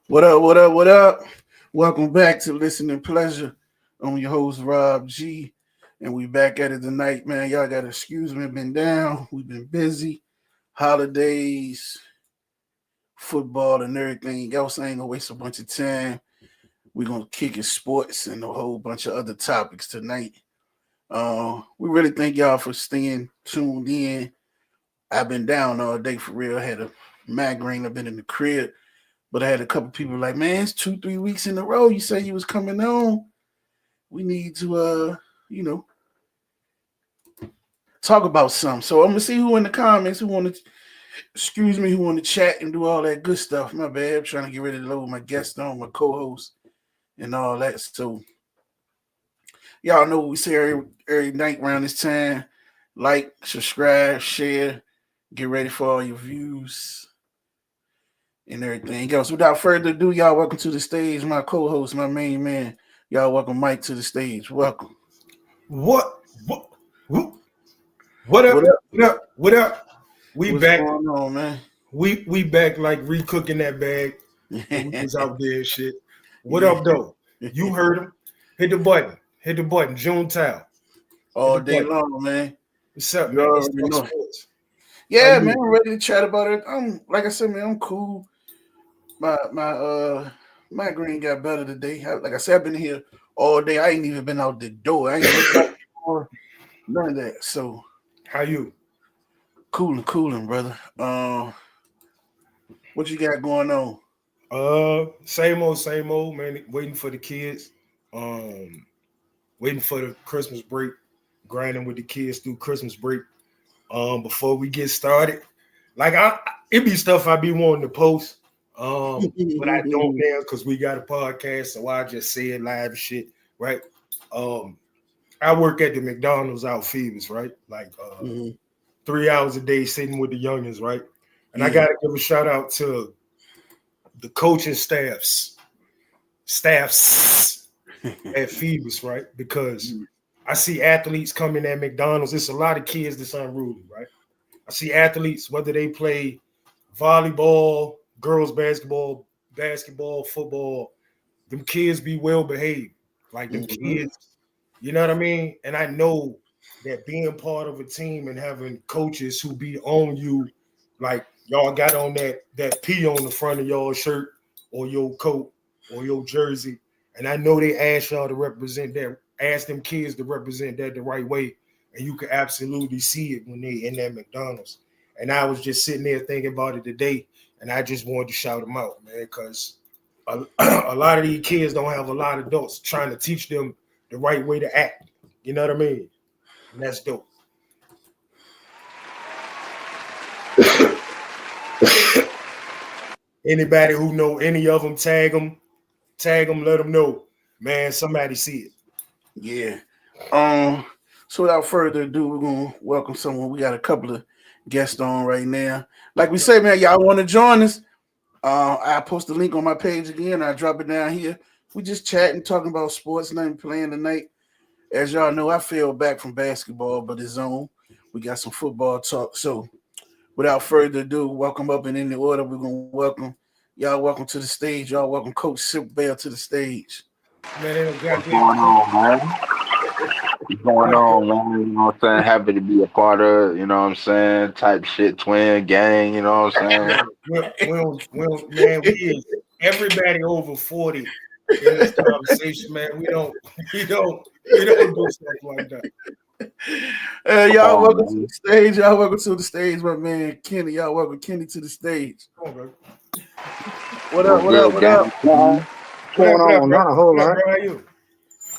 What up? What up? What up? Welcome back to Listening Pleasure. I'm your host Rob G, and we back at it tonight, man. Y'all gotta excuse me. Been down. We've been busy. Holidays, football, and everything else. I ain't gonna waste a bunch of time. We're gonna kick it sports and a whole bunch of other topics tonight. We really thank y'all for staying tuned in. I've been down all day for real. I had a migraine. I've been in the crib. But I had a couple people like, man, it's 2, 3 weeks in a row. You said you was coming on. We need to you know, talk about something. So I'm gonna see who in the comments who want to who want to chat and do all that good stuff. My bad. I'm trying to get ready to load my guest on, my co-host, and all that. So y'all know what we say every night around this time. Like, subscribe, share, get ready for all your views and everything else. Without further ado, y'all welcome to the stage, my co-host, my main man. Y'all welcome Mike to the stage. Welcome. What? What? What up? What up? What up? What up? We What's back. going on, man? We back like recooking that bag. We was out there and shit. What up, though? You heard him. Hit the button. Hit the button. June Town. All day long, man. What's up, You man? Let's already talk know. sports. Yeah, man, I'm ready to chat about it. I'm like I said, man, I'm cool. My migraine got better today. Like I said, I've been here all day. I ain't even been out the door. I ain't looked out or none of that. So How you? cooling, brother. What you got going on? Same old, man. Waiting for the kids. Waiting for the Christmas break. Grinding with the kids through Christmas break. Before we get started, like it be stuff I be wanting to post, but I don't now because we got a podcast, so I just say it live and shit, right? I work at the McDonald's out Phoebus, right? Like 3 hours a day sitting with the youngins, right? And I gotta give a shout out to the coaching staffs at Phoebus, right? Because I see athletes coming at McDonald's. It's a lot of kids that's unruly, right? I see athletes, whether they play volleyball, girls basketball, football, them kids be well behaved. Like them kids, you know what I mean? And I know that being part of a team and having coaches who be on you, like y'all got on that P on the front of y'all shirt or your coat or your jersey. And I know they ask y'all to represent that, ask them kids to represent that the right way. And you can absolutely see it when they in that McDonald's. And I was just sitting there thinking about it today, and I just wanted to shout them out, man, because a lot of these kids don't have a lot of adults trying to teach them the right way to act. You know what I mean? And that's dope. Anybody who know any of them, tag them, let them know. Man, somebody see it. Yeah. So without further ado, we're gonna welcome someone. We got a couple of guests on right now. Like we say, man, y'all want to join us? I post the link on my page again. I drop it down here. We just chatting, talking about sports, nothing playing tonight. As y'all know, I fell back from basketball, but it's on. We got some football talk. So without further ado, welcome up and in the order. We're gonna welcome y'all. Welcome to the stage. Y'all welcome Coach Silk Bell to the stage. Man, What's going on, man? What's going on, man? You know what I'm saying? Happy to be a part of, you know what I'm saying? Type shit, twin gang, you know what I'm saying? Man, we is everybody over 40 in this conversation, man. We don't do stuff like that. Hey, Come y'all on, welcome to man. the stage. Y'all welcome to the stage, my man Kenny. Y'all welcome Kenny to the stage. Come on, bro. What up? What's What up? good, What up? gang? What's going What up, on? bro? Not a whole What up, lot. bro? How you?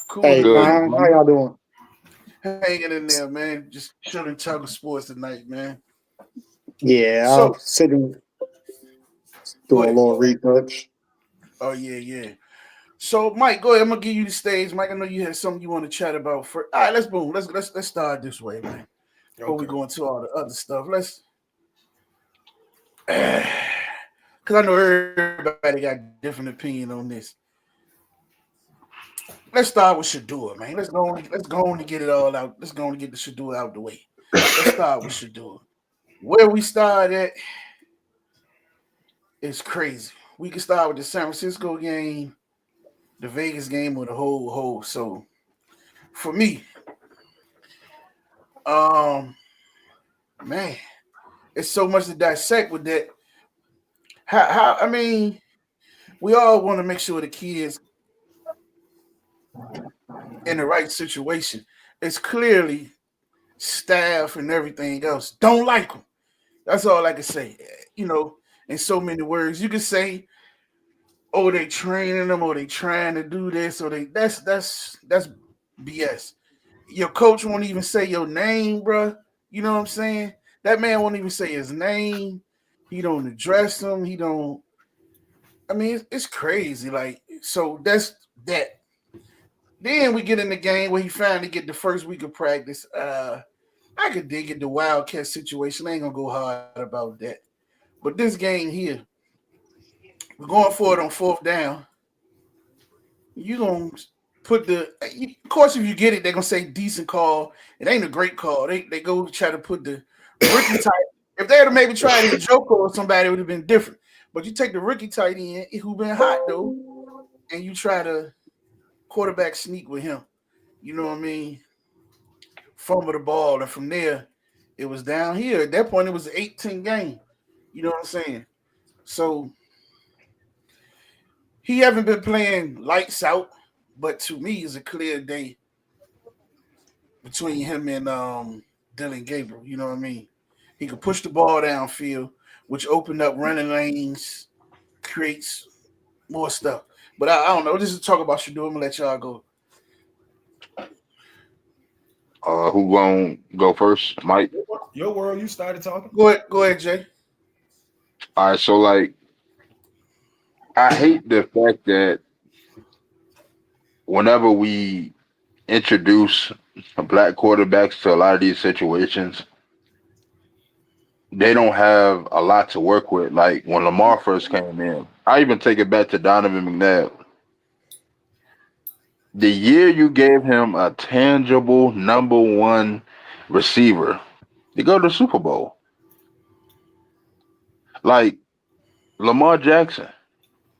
Cool, Hey, Good, fine. How man. y'all doing? hanging in there, man. Just chilling, talking sports tonight, man. Yeah, I'm So, sitting go doing a ahead. little research. Oh yeah. So, Mike, go ahead. I'm gonna give you the stage, Mike. I know you had something you want to chat about. First. All right, let's boom. Let's start this way, man. Before we Okay. go into all the other stuff, let's. Because I know everybody got different opinion on this. Let's start with Shadua, man. Let's go on and get it all out. Let's go on and get the Shadua out the way. Let's start with Shadua. Where we start at is crazy. we can start with the San Francisco game, the Vegas game, or the whole. So for me, um, man, it's so much to dissect with that. How I mean, we all want to make sure the kids in the right situation. It's clearly staff and everything else don't like them. That's all I can say. You know, in so many words, you can say, "Oh, they training them, or they trying to do this, or they." That's BS. Your coach won't even say your name, bruh. You know what I'm saying? That man won't even say his name. He don't address him. He don't. I mean, it's crazy. Like, so that's that. Then we get in the game where he finally get the first week of practice. I could dig it, the Wildcat situation. I ain't gonna go hard about that. But this game here, we're going for it on fourth down. You gonna put of course, if you get it, they're gonna say decent call. It ain't a great call. They go to try to put the rookie tight. If they had maybe tried in Joko or somebody, it would have been different. But you take the rookie tight end who been hot though, and you try to quarterback sneak with him. You know what I mean? Fumble the ball, and from there, it was down here. At that point, it was an 18 game. You know what I'm saying? So he haven't been playing lights out, but to me, it's a clear day between him and Dylan Gabriel. You know what I mean? He could push the ball downfield, which opened up running lanes, creates more stuff. But I don't know. This is talk about Shador. I'm gonna let y'all go. Who gonna go first? Mike. Your world, you started talking. Go ahead, Jay. All right. So like, I hate the fact that whenever we introduce black quarterbacks to a lot of these situations, they don't have a lot to work with. Like when Lamar first came in, I even take it back to Donovan McNabb. The year you gave him a tangible number one receiver, you go to the Super Bowl. Like Lamar Jackson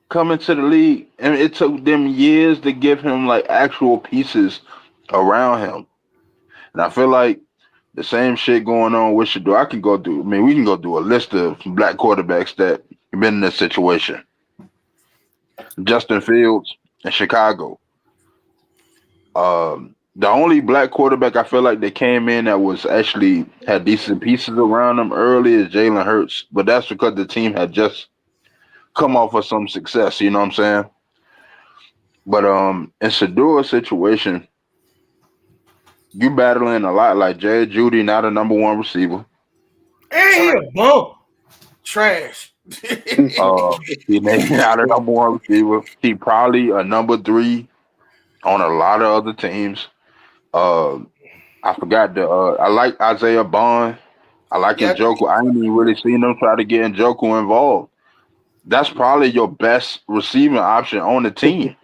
coming to the league, and it took them years to give him like actual pieces around him. And I feel like the same shit going on with Shador. I can go through. I mean, we can go through a list of black quarterbacks that have been in this situation. Justin Fields in Chicago. The only black quarterback I feel like that came in that was actually had decent pieces around him early is Jalen Hurts, but that's because the team had just come off of some success. You know what I'm saying? But in Shador's situation, you battling a lot like Jay Judy, not a number one receiver. And he a bump. Trash. He not a number one receiver. He probably a number three on a lot of other teams. Uh, I forgot the. I like Isaiah Bond. I like Yeah, Njoku. I ain't even really seen them try to get Njoku involved. That's probably your best receiving option on the team,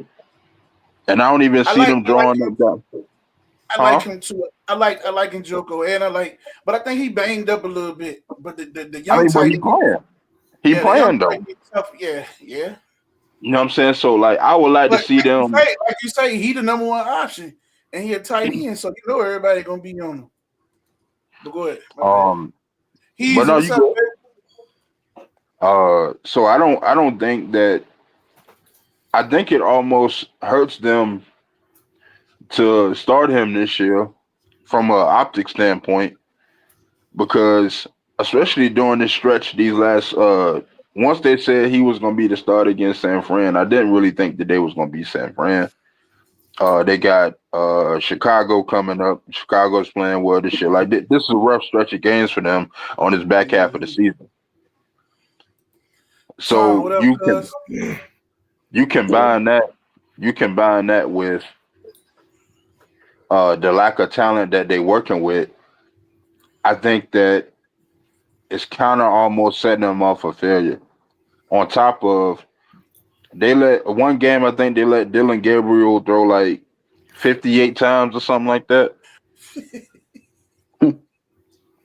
and I don't even see them I like drawing up that. I like Huh? him too. I like Njoko, and but I think he banged up a little bit. But the I young mean, but tight he end, playing. He yeah, the young playing tight though. end tough. Yeah, yeah. You know what I'm saying? So like, I would like to But see them. like you say, he the number one option, and he a tight end, so you know everybody gonna be on him. But go ahead, my bad. Um, but Easy, no, what's you up, go. man? So I don't think that. I think it almost hurts them to start him this year from a optic standpoint because especially during this stretch, these last once they said he was going to be the starter against San Fran, I didn't really think that they was going to be San Fran. They got Chicago coming up. Chicago's playing well this year. Like this is a rough stretch of games for them on this back half of the Mm-hmm. season. Tom, So what up, cuz? you combine that you combine that with the lack of talent that they're working with. I think that it's kind of almost setting them up for failure. On top of they let one game, I think they let Dylan Gabriel throw like 58 times or something like that.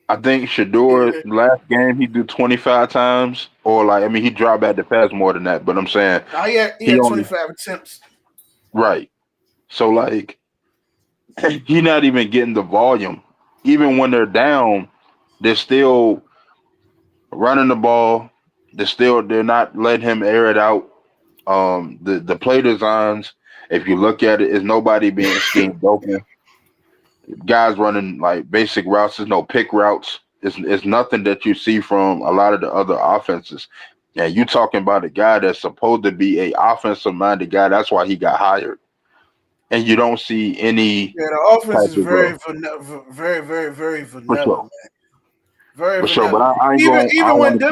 I think Shador Yeah, last game he did 25 times Or like, I mean, he dropped back the pass more than that, but I'm saying Now he he had only 25 attempts. right. So like, he not even getting the volume. Even when they're down, they're still running the ball. They're not letting him air it out. The play designs, if you look at it, is nobody being schemed open. Guys running like basic routes. There's no pick routes. It's nothing that you see from a lot of the other offenses. And you talking about a guy that's supposed to be a offensive minded guy. That's why he got hired. And you don't see any Yeah, the offense type is of very very for vanilla, sure, man. Very for sure. But vanilla. I ain't Even going. I even don't when want to.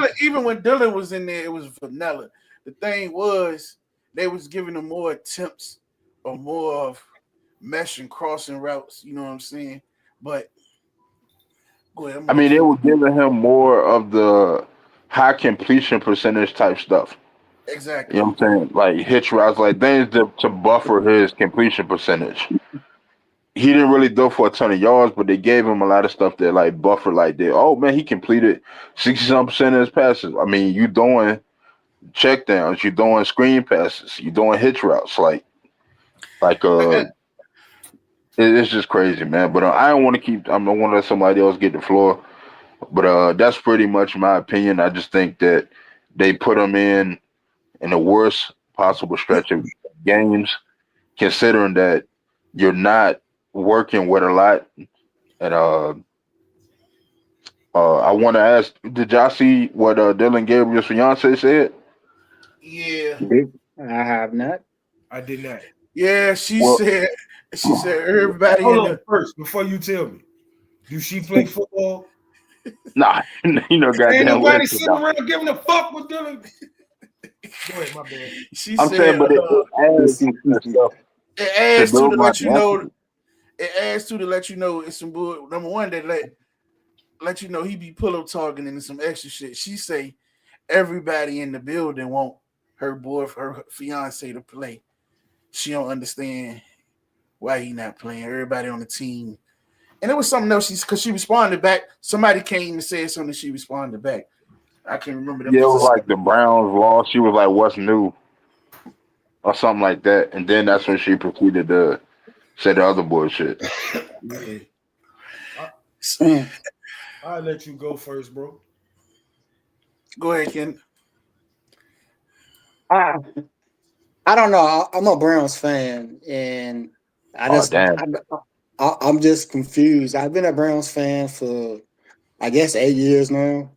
Dylan was in there, it was vanilla. The thing was they was giving him more attempts or more of mesh and crossing routes. You know what I'm saying? But go ahead, I'm I gonna mean, let they you. were giving him more of the high completion percentage type stuff. You Exactly. know what I'm saying? Like hitch routes, like things to buffer his completion percentage. He didn't really go for a ton of yards, but they gave him a lot of stuff that like buffer like that. Oh man, he completed 60-some% of his passes. I mean, you doing check downs, you doing screen passes, you doing hitch routes, like it's just crazy, man. But I don't want to keep. I'm don't want to let somebody else get the floor. But that's pretty much my opinion. I just think that they put him in the worst possible stretch of games, considering that you're not working with a lot. And I want to ask, did y'all see what Dylan Gabriel's fiance said? Yeah. I have not. I did not. Yeah, Well, she said everybody Hold in on the first before you tell me. Do she play football? nah, Ain't goddamn nobody listen. sitting around giving a fuck with Dylan. Go ahead, my bad. she I'm said saying, but it adds to stuff it to adds to build to my let you know density. it's some bull. Number one, they let you know he be pillow talking and some extra shit. She say everybody in the building want her fiance to play. She don't understand why he not playing. Everybody on the team. And it was something else. Because she responded back. Somebody came and said something. She responded back. I can't remember them. Yeah, it was like the Browns lost. She was like, "What's new?" or something like that, and then that's when she proceeded to say the other bullshit. Yeah. Mm. I'll let you go first, bro. Go ahead, Ken. I I don't know. I'm a Browns fan, and I Oh just damn! I'm just confused. I've been a Browns fan for I guess 8 years now,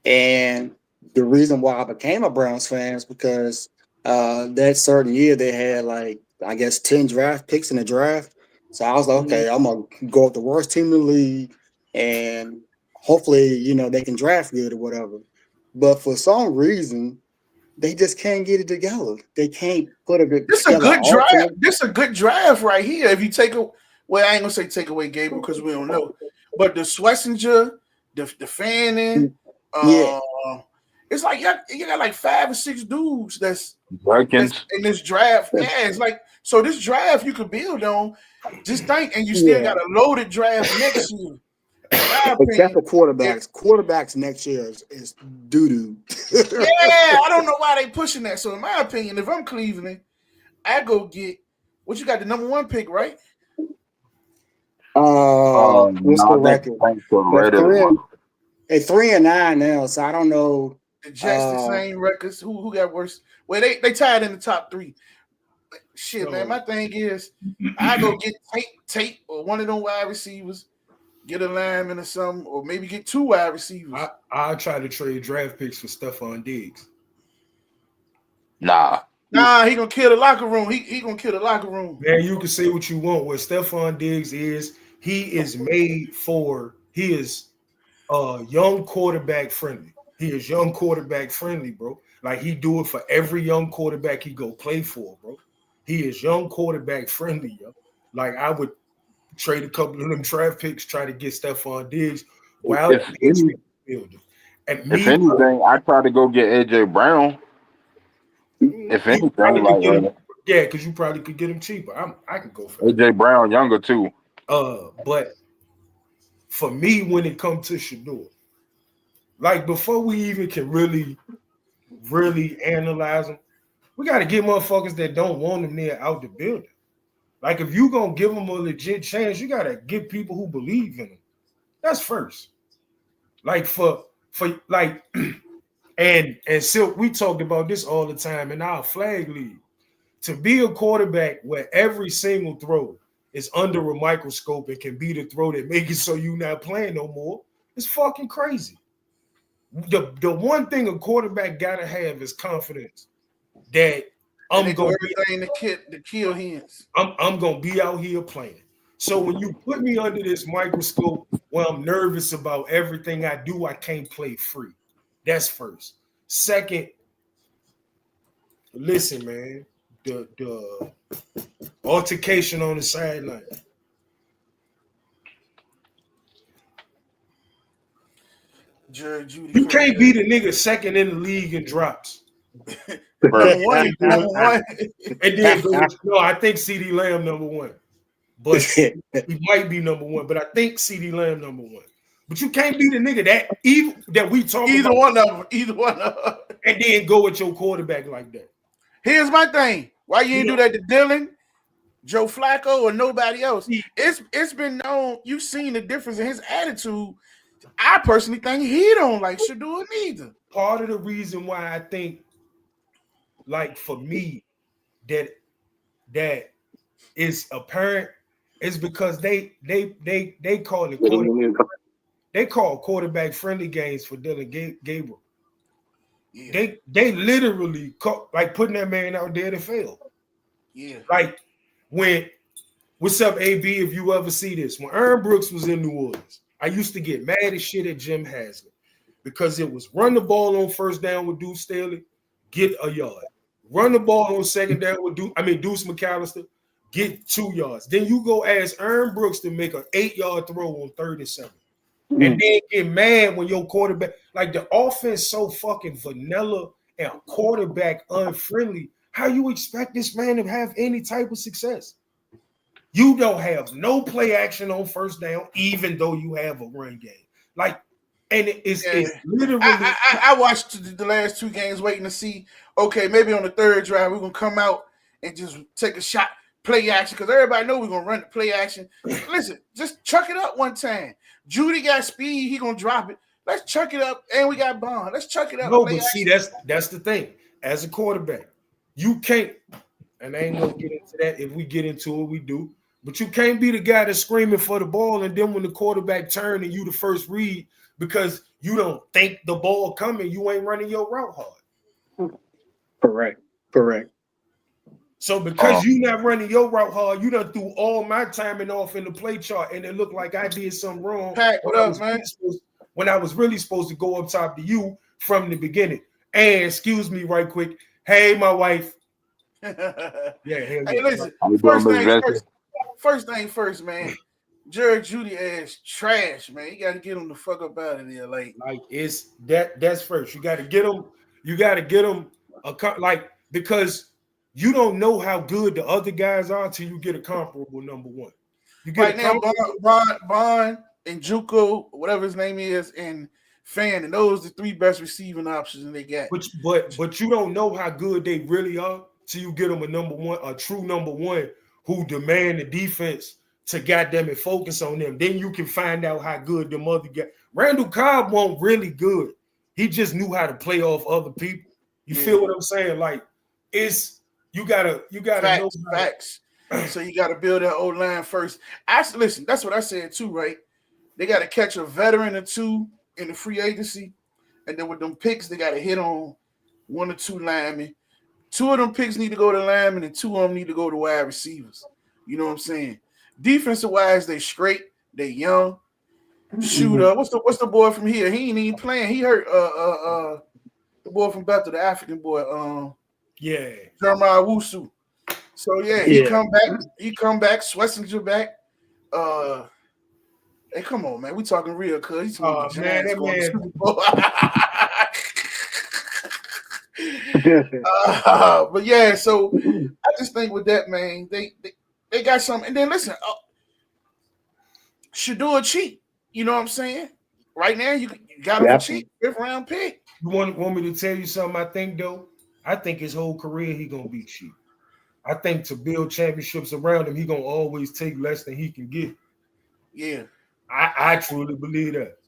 and the reason why I became a Browns fan is because that certain year they had like I guess 10 draft picks in the draft. So I was like, okay, I'm gonna go with the worst team in the league, and hopefully they can draft good or whatever. But for some reason they just can't get it together. They can't put it This a together good draft. offense. This a good draft right here. If you take a well, I ain't gonna say take away Gabriel because we don't know, but the Schlesinger, the Fanning, Yeah, uh, it's like you got like 5 or 6 dudes that's Perkins. in this draft. Yeah, it's like so this draft you could build on. Just think, and you still yeah. got a loaded draft next year. In my Except opinion, for if quarterbacks. Quarterbacks next year is doo doo. yeah, I don't know why they pushing that. So in my opinion, if I'm Cleveland, I go get what you got the number 1 pick, right? What's the No, I think record? Tank the They're Raiders. they're 3-9 now, so I don't know. The Jets the Uh, same records. Who got worse? Well, they tied in the top 3. Shit, man. So My thing is, I go get Tate or one of them wide receivers, get a lineman or something, or maybe get 2 wide receivers. I try to trade draft picks for Stephon Diggs. Nah, Nah, he gonna kill the locker room. He gonna kill the locker room. Man, you can say what you want. What Stephon Diggs is, he is young quarterback friendly. He is young quarterback friendly, bro. Like he do it for every young quarterback he go play for, bro. He is young quarterback friendly, yo. Like I would trade a couple of them draft picks, try to get Stephon Diggs while if the any, Patriots building. And if me, anything, I try to go get AJ Brown. If you anything, probably could get him, like yeah, because you probably could get him cheaper. I can go for that. AJ Brown younger too. But for me, when it comes to Shador, like before we even can really really analyze them, we got to get motherfuckers that don't want them there out the building. Like if you gonna give them a legit chance, you gotta give people who believe in them. That's first. Like for like, and Silk, we talked about this all the time in our flag league. To be a quarterback where every single throw is under a microscope and can be the throw that make it so you're not playing no more, it's fucking crazy. The one thing a quarterback gotta have is confidence that I'm gonna be everything to kill hands. I'm gonna be out here playing. So when you put me under this microscope where I'm nervous about everything I do, I can't play free. That's first. Second, listen, man, the altercation on the sideline. Jerry Judy. You can't be the nigga second in the league in drops. Right. Number one. And then no, I think CD Lamb number one. But he might be number one, but I think CD Lamb number one. But you can't be the nigga that we talk Either about. one of them. Either one of them. And then go with your quarterback like that. Here's my thing. Why you didn't do that to Dylan, Joe Flacco, or nobody else? It's been known. You've seen the difference in his attitude. I personally think he don't like Shador neither. Part of the reason why I think, like for me, that is apparent is because they call quarterback friendly games for Dylan Gabriel. Yeah. They literally like putting that man out there to fail. Yeah. Like what's up, AB? If you ever see this, when Aaron Brooks was in New Orleans, I used to get mad as shit at Jim Haslett because it was run the ball on first down with Deuce Staley, get a yard. Run the ball on second down with Deuce McAllister, get 2 yards. Then you go ask Aaron Brooks to make an 8-yard throw on 3rd and 7. And then get mad when your quarterback, like the offense so fucking vanilla and quarterback unfriendly. How you expect this man to have any type of success? You don't have no play action on first down, even though you have a run game. Like, and it's literally. I watched the last 2 games waiting to see, okay, maybe on the 3rd drive, we're going to come out and just take a shot, play action, because everybody know we're going to run the play action. Listen, just chuck it up one time. Judy got speed, he going to drop it. Let's chuck it up, and we got Bond. Let's chuck it up. No, but see, that's the thing. As a quarterback, you can't, and I ain't going to get into that. If we get into it, we do. But you can't be the guy that's screaming for the ball, and then when the quarterback turn and you the first read, because you don't think the ball coming, you ain't running your route hard. Correct. So because you not running your route hard, you done threw all my timing off in the play chart, and it looked like I did something wrong. Pat, what up, man? When I was really supposed to go up top to you from the beginning. And excuse me right quick. Hey, my wife. Hey, listen, first thing first, man. Jerry Judy ass trash, man. You got to get him the fuck up out of there, like it's that's first. You got to get him. You got to get him because you don't know how good the other guys are until you get a comparable number one. You get right now, Bond and Juco, whatever his name is, and Fan, and those are the 3 best receiving options they got. But you don't know how good they really are till you get them a true number one who demand the defense to goddamn it focus on them. Then you can find out how good them other guys. Randall Cobb wasn't really good. He just knew how to play off other people. You feel what I'm saying? Like you gotta know facts. So you gotta build that old line first. Listen, that's what I said too, right? They gotta catch a veteran or 2 in the free agency, and then with them picks, they gotta hit on 1 or 2 linemen. 2 of them picks need to go to linemen, and 2 of them need to go to wide receivers. You know what I'm saying? Defensive wise, they straight, they young. Shooter, what's the boy from here? He ain't even playing. He hurt the boy from Bethel, the African boy, Jeremiah Wusu. So he come back, Schlesinger back. Hey, come on, man. We talking real, cuz he's talking Giants going to Super Bowl. But yeah, so I just think with that, man, they got something. And then listen, Shador cheap. You know what I'm saying? Right now, you Got him for cheap, 5th-round pick. You want me to tell you something? I think though, I think his whole career he gonna be cheap. I think to build championships around him, he gonna always take less than he can get. Yeah, I truly believe that.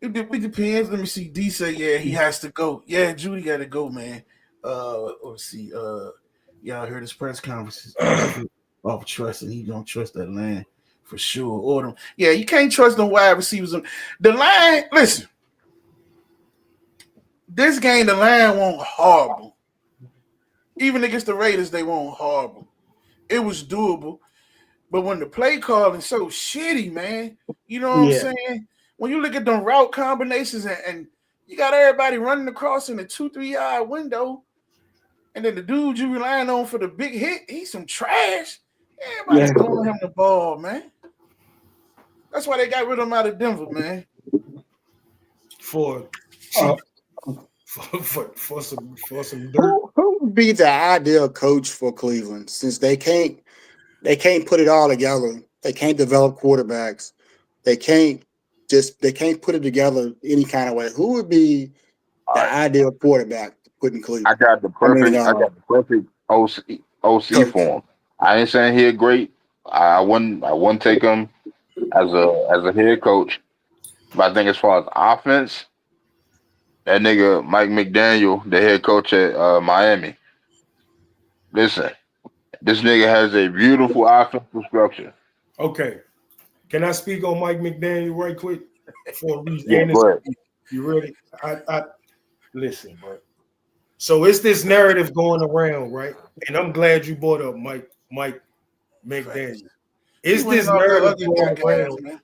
it depends. Let me see. D say, yeah, he has to go. Yeah, Judy got to go, man. Let's see. Y'all heard his press conferences off trust, and he don't trust that line for sure. Order him. Yeah, you can't trust no wide receivers. The line. Listen, this game, the line won't horrible. Even against the Raiders, they won't horrible. It was doable. But when the play calling so shitty, man, you know what I'm saying? When you look at them route combinations and you got everybody running across in a 2-3 yard window, and then the dude you relying on for the big hit, he's some trash. Everybody's throwing him the ball, man. That's why they got rid of him out of Denver, man. For cheap. For some dirt. Who would be the ideal coach for Cleveland since they can't put it all together. They can't develop quarterbacks. They can't put it together any kind of way. Who would be the ideal quarterback to put in Cleveland? I got the perfect OC for him. I ain't saying he's great. I wouldn't take him as a head coach. But I think as far as offense, that nigga Mike McDaniel, the head coach at Miami. Listen, this nigga has a beautiful offensive structure. Okay. Can I speak on Mike McDaniel right quick? For a reason. Yeah, go ahead. You ready? I listen, bro. So it's this narrative going around, right? And I'm glad you brought up Mike McDaniel. It's this narrative going around.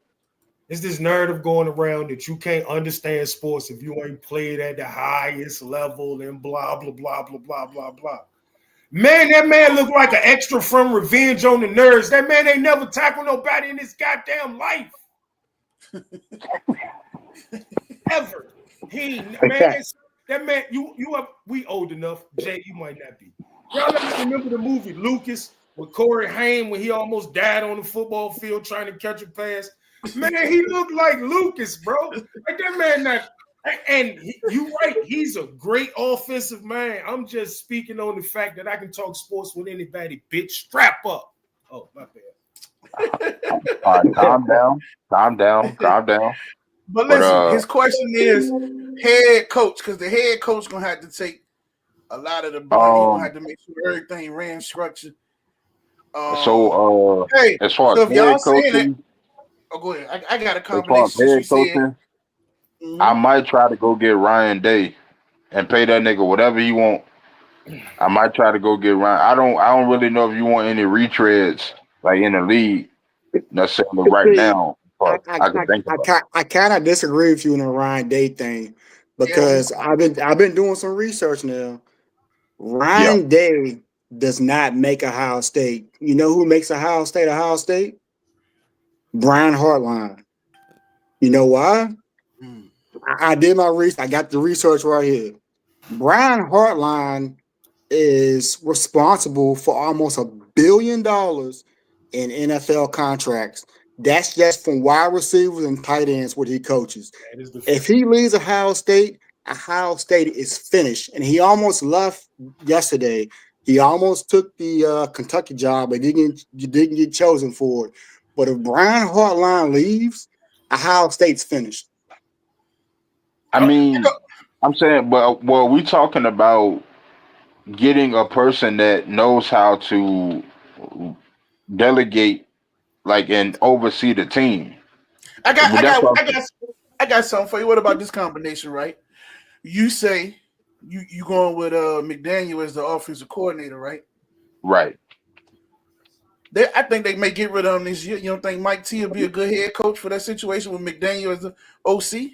It's this narrative going around that you can't understand sports if you ain't played at the highest level and blah, blah, blah, blah, blah, blah, blah. Man, that man looked like an extra from Revenge on the Nerds. That man ain't never tackled nobody in his goddamn life. Ever. That man, we old enough. Jay, you might not be. Y'all remember the movie Lucas with Corey Haim when he almost died on the football field trying to catch a pass? Man, he looked like Lucas, bro. Like that man not. And you're right, he's a great offensive man. I'm just speaking on the fact that I can talk sports with anybody, bitch. Strap up. Oh, my bad. All right, calm down. But listen, his question is head coach, because the head coach gonna have to take a lot of the brunt. He's gonna have to make sure everything ran structured. As far as head coaching, go ahead. I got a combination. Head coaching, I might try to go get Ryan Day and pay that nigga whatever he want. I might try to go get Ryan. I don't really know if you want any retreads like in the league necessarily right now. I kind of disagree with you on the Ryan Day thing because I've been doing some research now. Ryan Day does not make Ohio State. You know who makes Ohio State Ohio State? Brian Hartline. You know why? I did my research. I got the research right here. Brian Hartline is responsible for almost $1 billion in NFL contracts. That's just from wide receivers and tight ends what he coaches. If he leaves Ohio State is finished. And he almost left yesterday. He almost took the Kentucky job, but didn't get chosen for it. But if Brian Hartline leaves, Ohio State's finished. I mean, I'm saying, but we talking about getting a person that knows how to delegate, like, and oversee the team. I got something for you. What about this combination, right? You say you going with McDaniel as the offensive coordinator, right? Right. I think they may get rid of him this year. You don't think Mike T will be a good head coach for that situation with McDaniel as the OC?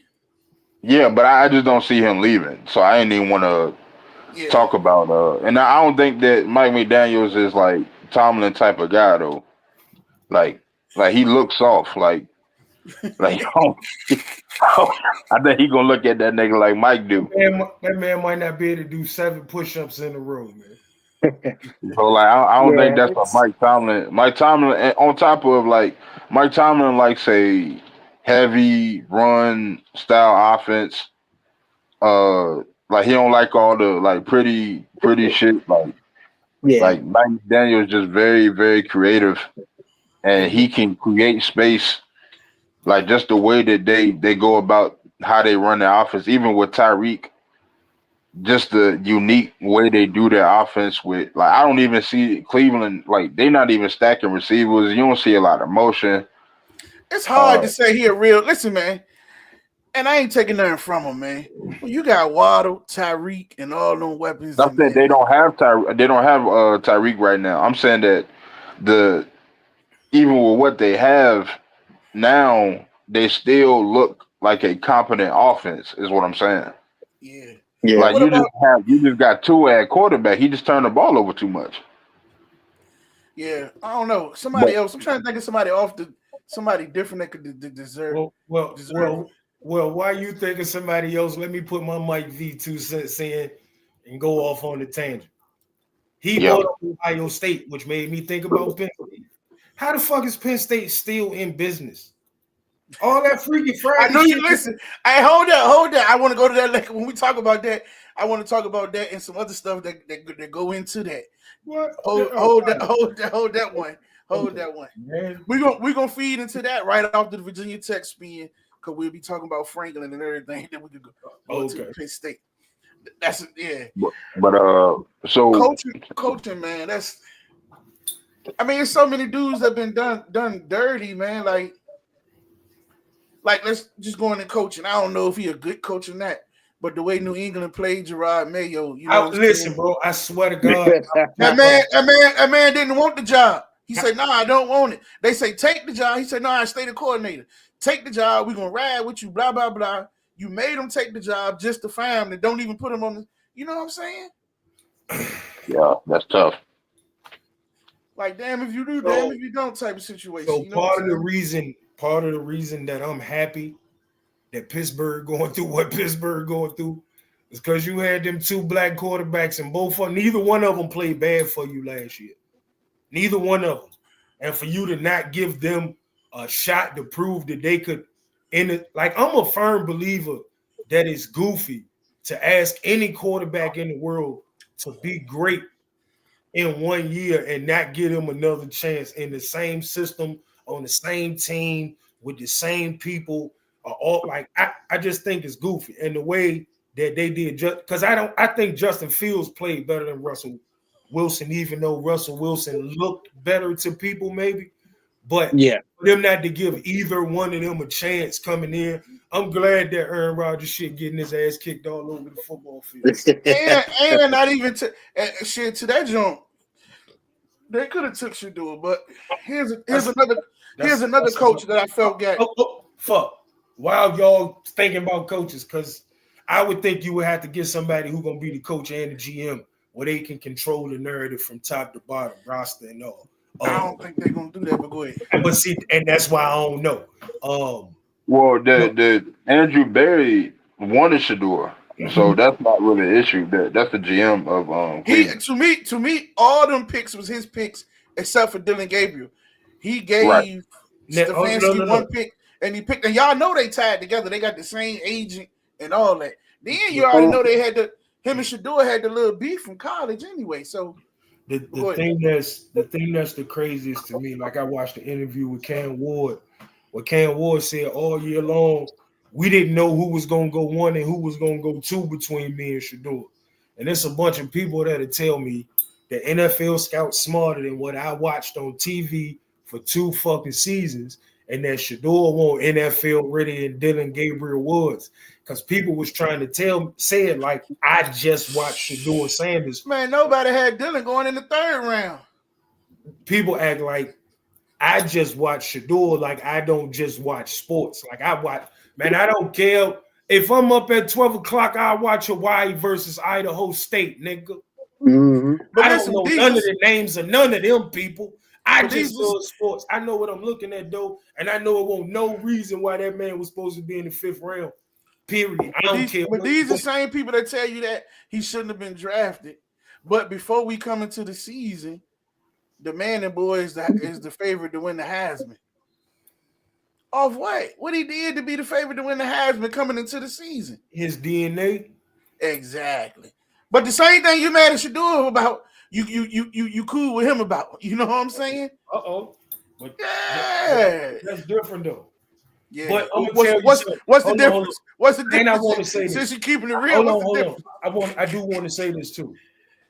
Yeah, but I just don't see him leaving. So I ain't even want to talk about and I don't think that Mike McDaniels is like Tomlin type of guy though. Like he looks soft. Like I think he gonna look at that nigga like Mike do. That man might not be able to do 7 push-ups in a row, man. So like I don't think that's what Mike Tomlin. Mike Tomlin, on top of like Mike Tomlin likes a heavy run style offense. Like he don't like all the like pretty shit. Yeah, Like Mike Daniel is just very very creative, and And he can create space. Like just the way that they go about how they run their offense, even with Tyreek, just the unique way they do their offense with like I don't even see Cleveland like they not even stacking receivers. You don't see a lot of motion. It's hard Uh, to say he a real. Listen, man, and I ain't taking nothing from him, man. When you got Waddle, Tyreek, and all them weapons, I and, said and they don't have Tyreek right now. I'm saying that the even with what they have now, they still look like a competent offense. Is what I'm saying. yeah. yeah. Like What about you just got two at quarterback. He just turned the ball over too much. yeah? I don't know. But Somebody else. I'm trying to think of somebody different that could deserve well, well, deserve. well, well. Why you thinking somebody else? Let me put my Mike V 2 cents in and go off on the tangent. He yeah, brought up Ohio State, which made me think about Penn State. How the fuck is Penn State still in business? All that Freaky I Friday know you shit. listen. Hey, hold that. I want to go to that later when we talk about that. I want to talk about that and some other stuff that go into that. What? Hold, Oh, hold that, right. hold that one. Hold Okay, that one. man. We gonna feed into that right off the Virginia Tech spin because we'll be talking about Franklin and everything. Then we could go into the Okay. Penn State. That's yeah. but so Coaching, man. That's I mean, there's so many dudes that been done dirty, man. Like let's just go into coaching. I don't know if he a good coach or not, but the way New England played Gerard Mayo, you know what I'm Listen, saying? bro. I swear to God, That man didn't want the job. He said, "No, I don't want it." They say, "Take the job." He said, "No, I stay the coordinator. Take the job. We're gonna ride with you." Blah blah blah. You made him take the job just to fire him and don't even put him on the. You know what I'm saying? yeah, that's tough. Like, damn if you do, damn so if you don't type of situation. so You know what I'm saying? part of the reason that I'm happy that Pittsburgh going through what Pittsburgh going through is because you had them two black quarterbacks and neither one of them played bad for you last year. Neither one of them. And for you to not give them a shot to prove that they could in it, like I'm a firm believer that it's goofy to ask any quarterback in the world to be great in 1 year and not give him another chance in the same system, on the same team, with the same people. All like I just think it's goofy. And the way that they did just because I think Justin Fields played better than Russell Wilson, even though Russell Wilson looked better to people, maybe. But Yeah. for them not to give either one of them a chance coming in, I'm glad that Aaron Rodgers shit getting his ass kicked all over the football field. And not even to shit to that jump. They could have took Shador, but here's That's here's that's another that's coach that I felt got. fuck. While y'all thinking about coaches, because I would think you would have to get somebody who's gonna be the coach and the GM where they can control the narrative from top to bottom, roster and all. I don't think they're gonna do that, but go ahead. But see, and that's why I don't know. Well, Look, the Andrew Berry wanted Shador, so that's not really an issue. That's the GM of He Cleveland. to me, all them picks was his picks except for Dylan Gabriel. He Right. gave no, Stefanski no, one no. pick, and he picked. And y'all know they tied together. They got the same agent and all that. Then you already Cool. know they had him and Shador had the little beef from college anyway. So The go ahead. thing that's the craziest to me, like I watched the interview with Cam Ward, where Cam Ward said all year long, we didn't know who was gonna go one and who was gonna go two between me and Shador. And there's a bunch of people that'll tell me that NFL scouts smarter than what I watched on TV for 2 fucking seasons, and that Shador won't NFL ready and Dylan Gabriel Woods. Because people was trying to say it like I just watched Shador Sanders. Man, nobody had Dylan going in the third round. People act like I just watch Shador, like I don't just watch sports. Like I watch, man, I don't care. If I'm up at 12 o'clock, I watch Hawaii versus Idaho State, nigga. hmm But I don't listen, know none of the names of none of them people. I but just these love sports. I know what I'm looking at, though, and I know it won't no reason why that man was supposed to be in the 5th round. Period. I don't care. but these the same people that tell you that he shouldn't have been drafted. But before we come into the season, the Manning boy is the favorite to win the Heisman. Off what? What he did to be the favorite to win the Heisman coming into the season. His DNA. Exactly. But the same thing you mad at Shador about, you cool with him about. You know what I'm saying? But Yeah. that's different though. Yeah. But I'm gonna tell you something. What's the Hold on, hold difference? What's the And I difference? want to say Since this. you're keeping it real, what's the difference? I do want to say this too.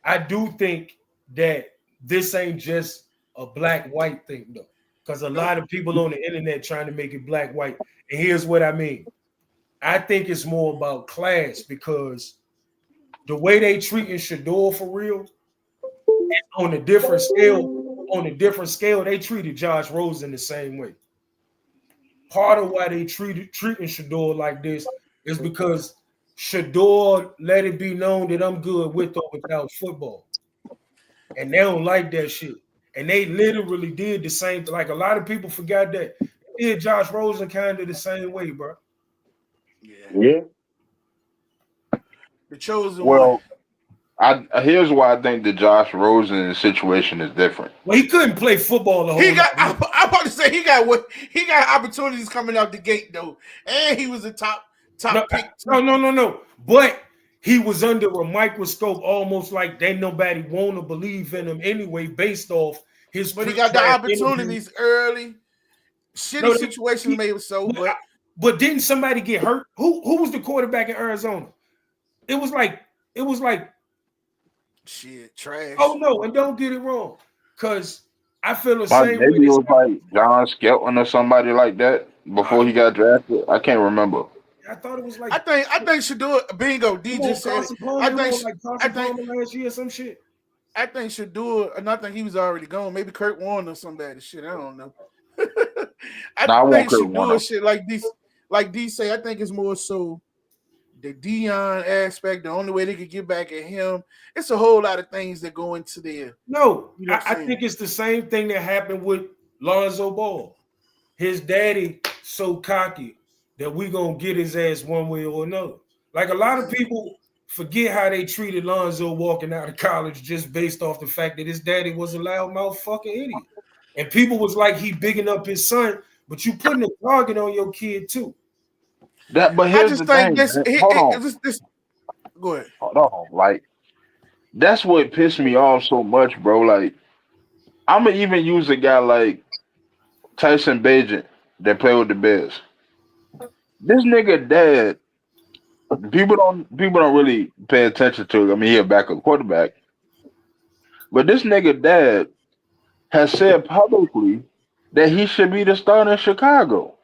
I do think that this ain't just a black-white thing though. Because a lot of people on the internet trying to make it black-white. And here's what I mean. I think it's more about class because the way they treating Shador for real, on a different scale, they treated Josh Rosen the same way. Part of why they treating Shador like this is because Shador let it be known that I'm good with or without football. And they don't like that shit. And they literally did the same thing. Like a lot of people forgot that. They did Josh Rosen kind of the same way, bro. Yeah. The chosen one. Well, here's why I think the Josh Rosen situation is different. Well, he couldn't play football the whole I'm about to say he got opportunities coming out the gate though. And he was a top pick. No. But he was under a microscope, almost like they nobody want to believe in him anyway, based off his. But he got the opportunities early. Shitty situations maybe so, but didn't somebody get hurt? Who was the quarterback in Arizona? It was like shit, trash. Oh no, and don't get it wrong, because I feel the same Maybe way. it was like John Skelton or somebody like that before he got drafted. I can't remember. I thought it was like I think Shador bingo. D just said it. I think last year some shit. I think Shador, and I think he was already gone. Maybe Kurt Warner or somebody. Shit, I don't know. I think Shador shit like this, like D say. I think it's more so the Dion aspect. The only way they could get back at him. It's a whole lot of things that go into there. No, you know I think it's the same thing that happened with Lonzo Ball. His daddy so cocky that we gonna get his ass one way or another. Like a lot of people forget how they treated Lonzo walking out of college just based off the fact that his daddy was a loudmouth fucking idiot. And people was like he bigging up his son, but you putting a target on your kid too. But here's the thing. Go ahead. Hold on. Like, that's what pissed me off so much, bro. Like, I'm gonna even use a guy like Tyson Bagent that played with the Bears. This nigga dad, people don't really pay attention to. I mean, he a backup quarterback, but this nigga dad has said publicly that he should be the starter in Chicago.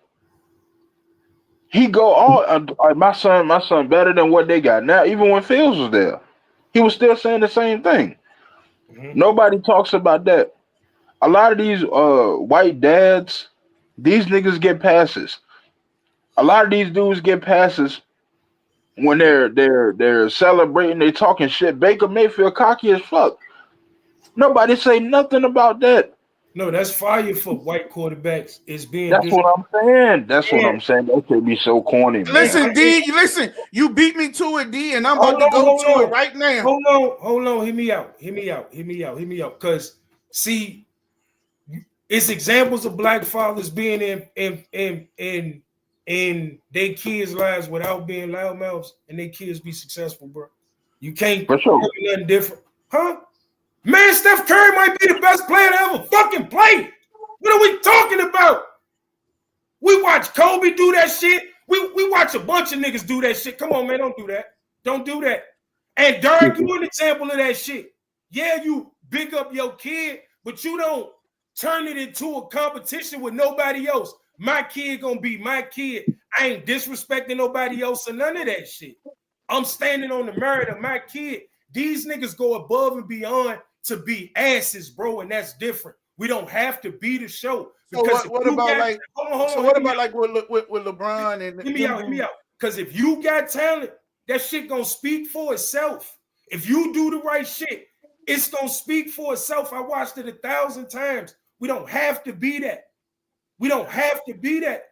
He go all my son better than what they got now. Even when Fields was there, he was still saying the same thing. Mm-hmm. Nobody talks about that. A lot of these white dads, these niggas get passes. A lot of these dudes get passes when they're celebrating, they talking shit. Baker Mayfield cocky as fuck. Nobody say nothing about that. No, that's fire for white quarterbacks. It's being. That's what I'm saying. What I'm saying. That could be so corny. Listen, D. Listen, you beat me to it, D, and I'm about to go to it right now. Hold on. Hear me out. Because see, it's examples of black fathers being in their kids' lives without being loudmouths, and their kids be successful, bro. You can't do nothing different, huh? Man, Steph Curry might be the best player to ever fucking play. What are we talking about? We watch Kobe do that shit. We watch a bunch of niggas do that shit. Come on, man, don't do that. Don't do that. And Derek, you an example of that shit. Yeah, you big up your kid, but you don't turn it into a competition with nobody else. My kid gonna be my kid. I ain't disrespecting nobody else or none of that shit. I'm standing on the merit of my kid. These niggas go above and beyond to be asses, bro, and that's different. We don't have to be the show. Because so what about like with LeBron and hear me out. Because if you got talent, that shit gonna speak for itself. If you do the right shit, it's gonna speak for itself. I watched it 1,000 times. We don't have to be that. We don't have to be that.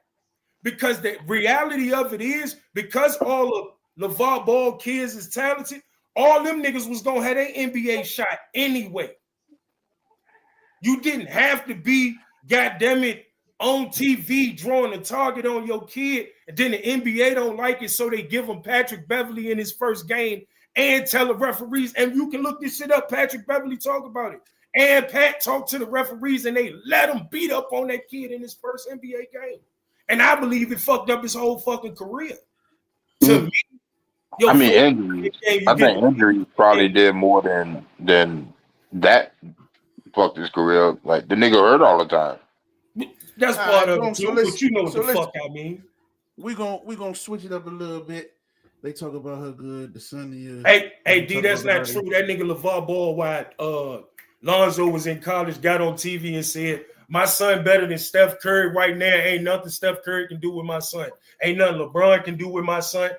Because the reality of it is, because all of LeVar Ball kids is talented, all them niggas was gonna have their NBA shot anyway. You didn't have to be, goddamn it, on TV drawing a target on your kid, and then the NBA don't like it, so they give him Patrick Beverly in his first game and tell the referees, and you can look this shit up. Patrick Beverly talk about it. And Pat talked to the referees, and they let him beat up on that kid in his first NBA game. And I believe it fucked up his whole fucking career. To me, I mean, injuries. I think injuries probably did more than that fucked his career. Like the nigga hurt all the time. That's part of it too, but you know what the fuck I mean. We gonna switch it up a little bit. They talk about her good, the son of your. Hey, D, that's not true. That nigga LeVar Ball, while Lonzo was in college, got on TV and said, "My son better than Steph Curry right now. Ain't nothing Steph Curry can do with my son. Ain't nothing LeBron can do with my son."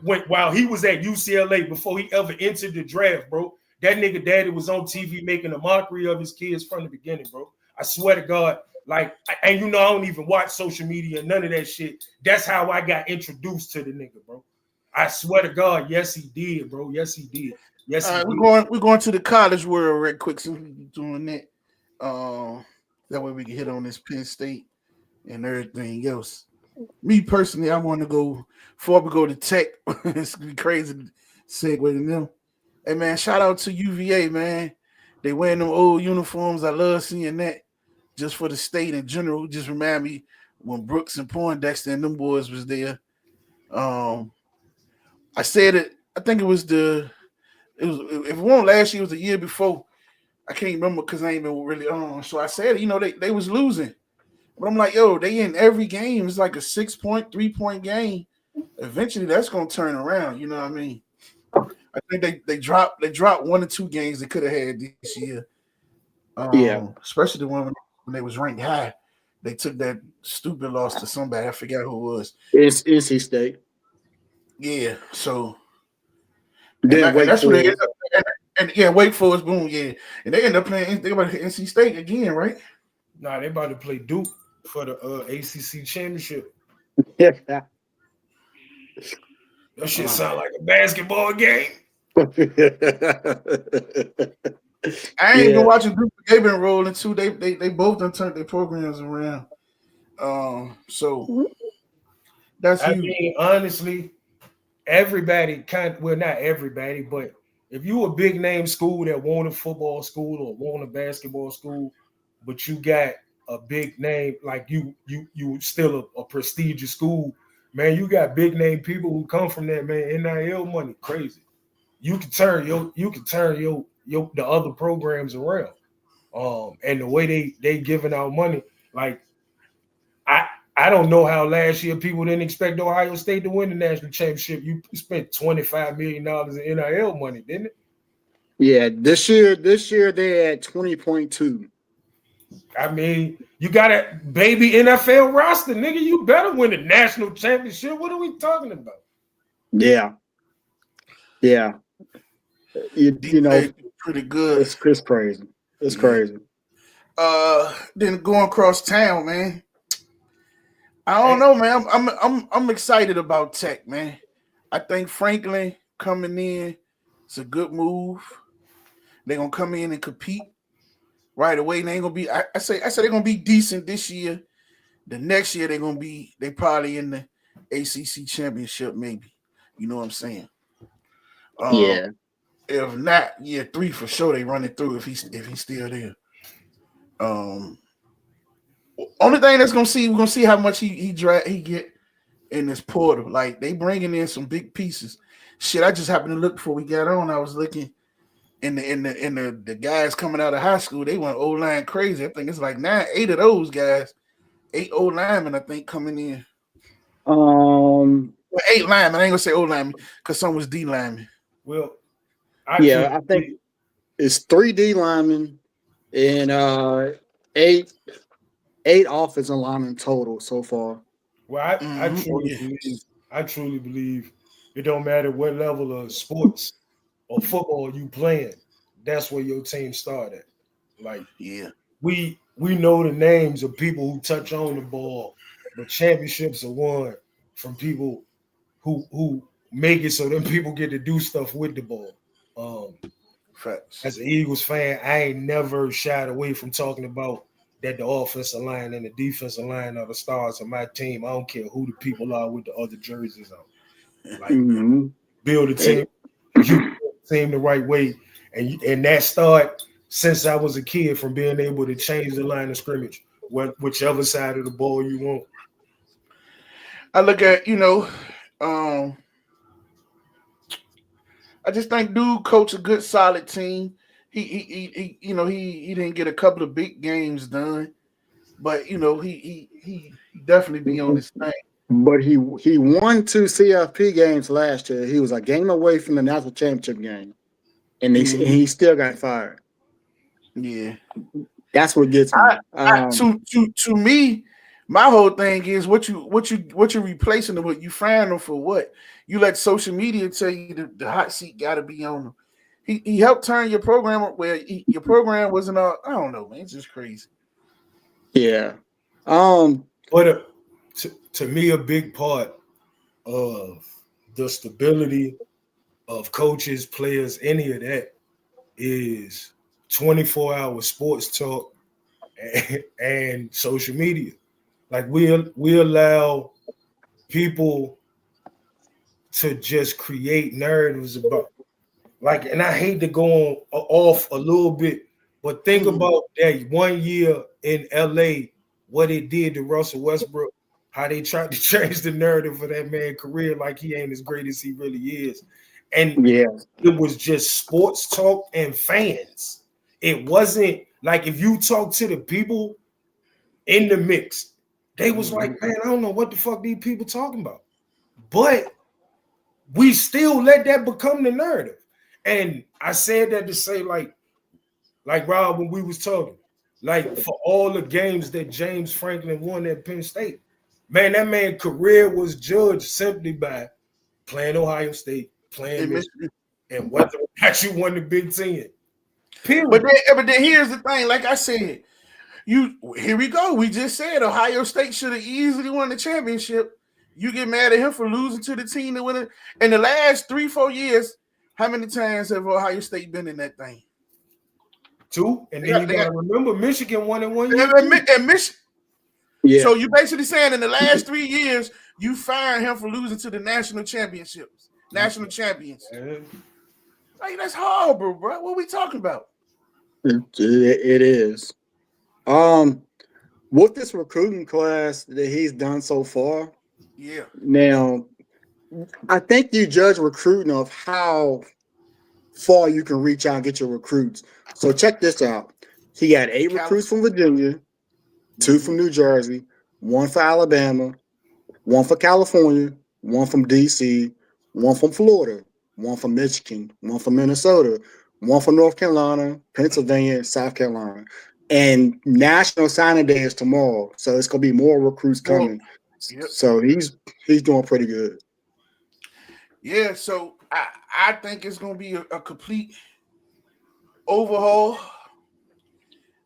While he was at UCLA before he ever entered the draft, bro, that nigga daddy was on TV making a mockery of his kids from the beginning, bro. I swear to God. Like, and you know, I don't even watch social media, none of that shit. That's how I got introduced to the nigga, bro. I swear to God, yes, he did, bro. Yes, he did. Yes, he did. We're going to the college world right quick since we're doing that. That way we can hit on this Penn State and everything else. Me personally, I want to go before we go to Tech. It's gonna be crazy to segue to them. Hey man, shout out to UVA, man. They wearing them old uniforms. I love seeing that. Just for the state in general, just remind me when Brooks and Poindexter and them boys was there. I said it. I think it was if it wasn't last year, it was the year before. I can't remember because I ain't been really on. So I said, you know, they was losing, but I'm like, yo, they in every game. It's like a 6-point, 3-point game. Eventually, that's gonna turn around. You know what I mean? I think they dropped 1 or 2 games they could have had this year. Especially the one when they was ranked high. They took that stupid loss to somebody. I forgot who it was. It's NC State. Yeah, so that's what they ended up. And Wake Forest, boom, yeah, and they end up playing. They about to NC State again, right? Nah, they about to play Duke for the ACC championship. That shit sound like a basketball game. I ain't been watching Duke. They've been rolling too. They both done turned their programs around. So that's I mean, honestly, everybody not everybody, but if you a big name school that want a football school or want a basketball school, but you got a big name, like you still a prestigious school, man, you got big name people who come from that, man. NIL money, crazy. You can turn the other programs around. And the way they giving out money, like I don't know how last year people didn't expect Ohio State to win the national championship. You spent $25 million in NIL money, didn't it? Yeah, this year they had 20.2. I mean, you got a baby NFL roster, nigga. You better win the national championship. What are we talking about? Yeah. You know, pretty good. It's crazy. It's crazy. Then going across town, man. I don't know, man. I'm excited about Tech, man. I think Franklin coming in, it's a good move. They're gonna come in and compete right away. They ain't gonna be. I say they're gonna be decent this year. The next year they probably in the ACC championship, maybe. You know what I'm saying? Yeah. If not, year 3 for sure they run it through if he's still there. Only thing we're gonna see how much he get in this portal. Like they bringing in some big pieces. Shit, I just happened to look before we got on. I was looking in the guys coming out of high school. They went O-line crazy. I think it's like 8 of those guys, 8 O-linemen. I think coming in. 8 linemen. I ain't gonna say O-linemen because some was D linemen. Well, I think it's 3 D linemen and 8 offensive linemen total so far. Well, I truly believe it don't matter what level of sports or football you playing, that's where your team started. Like, we know the names of people who touch on the ball, but championships are won from people who make it so then people get to do stuff with the ball. Facts. As an Eagles fan, I ain't never shied away from talking about that the offensive line and the defensive line are the stars of my team. I don't care who the people are with the other jerseys on. Like build a team, you build a team the right way, and that start since I was a kid from being able to change the line of scrimmage, whichever side of the ball you want. I look at, I just think dude coach a good solid team. He didn't get a couple of big games done, but he definitely be on his thing. But he won 2 CFP games last year. He was a game away from the national championship game, and he still got fired. Yeah, that's what gets me. To me, my whole thing is what you're replacing them with. You firing them for what? You let social media tell you the hot seat got to be on them. He helped turn your program where your program wasn't all. I don't know, man. It's just crazy. Yeah. But to me, a big part of the stability of coaches, players, any of that is 24-hour sports talk and social media. Like we allow people to just create narratives about, like, and I hate to go off a little bit, but think about that 1 year in LA, what it did to Russell Westbrook, how they tried to change the narrative of that man's career like he ain't as great as he really is. And it was just sports talk and fans. It wasn't like if you talk to the people in the mix, they was like, man, I don't know what the fuck these people talking about. But we still let that become the narrative. And I said that to say, like Rob, when we was talking, like for all the games that James Franklin won at Penn State, man, that man's career was judged simply by playing Ohio State, playing Michigan, and whether or not you won the Big Ten. Period. But then here's the thing, like I said, here we go. We just said Ohio State should have easily won the championship. You get mad at him for losing to the team that won it. In the last 3-4 years, how many times have Ohio State been in that thing? 2. And then you got to remember Michigan won in 1 year. And Michigan. Yeah. So you basically saying in the last 3 years, you fired him for losing to the national championships, national champions. Like, that's horrible, bro. What are we talking about? It is. With this recruiting class that he's done so far, now I think you judge recruiting of how far you can reach out and get your recruits. So check this out. He had 8 recruits from Virginia, 2 from New Jersey, 1 for Alabama, 1 for California, 1 from DC, 1 from Florida, 1 from Michigan, 1 from Minnesota, 1 from North Carolina, Pennsylvania, South Carolina. And National Signing Day is tomorrow, so it's gonna be more recruits coming. So he's doing pretty good. Yeah, so I think it's gonna be a complete overhaul.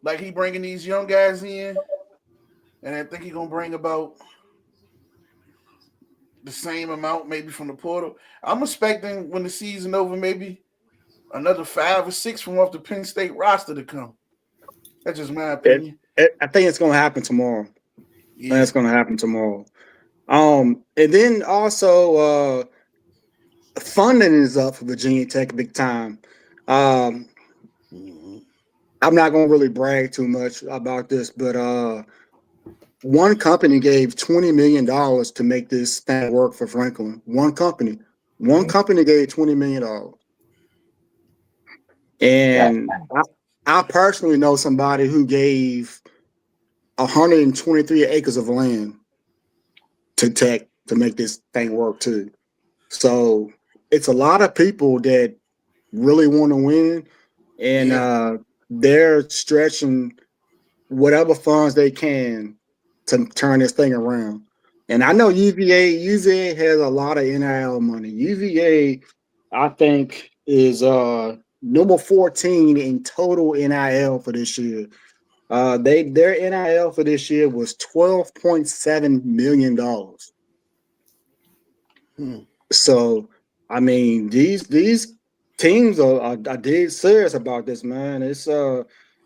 Like he bringing these young guys in, and I think he's gonna bring about the same amount maybe from the portal. I'm expecting when the season over, maybe another 5 or 6 from off the Penn State roster to come. That's just my opinion. I think it's going to happen tomorrow. Yeah. It's going to happen tomorrow. And then also funding is up for Virginia Tech big time. I'm not going to really brag too much about this, but one company gave $20 million to make this thing work for Franklin. One company gave $20 million. And I personally know somebody who gave 123 acres of land to Tech to make this thing work too. So it's a lot of people that really want to win, and they're stretching whatever funds they can to turn this thing around. And I know UVA has a lot of NIL money. UVA, I think, is number 14 in total NIL for this year. Their NIL for this year was $12.7 million. So I mean, these teams are dead serious about this, man. It's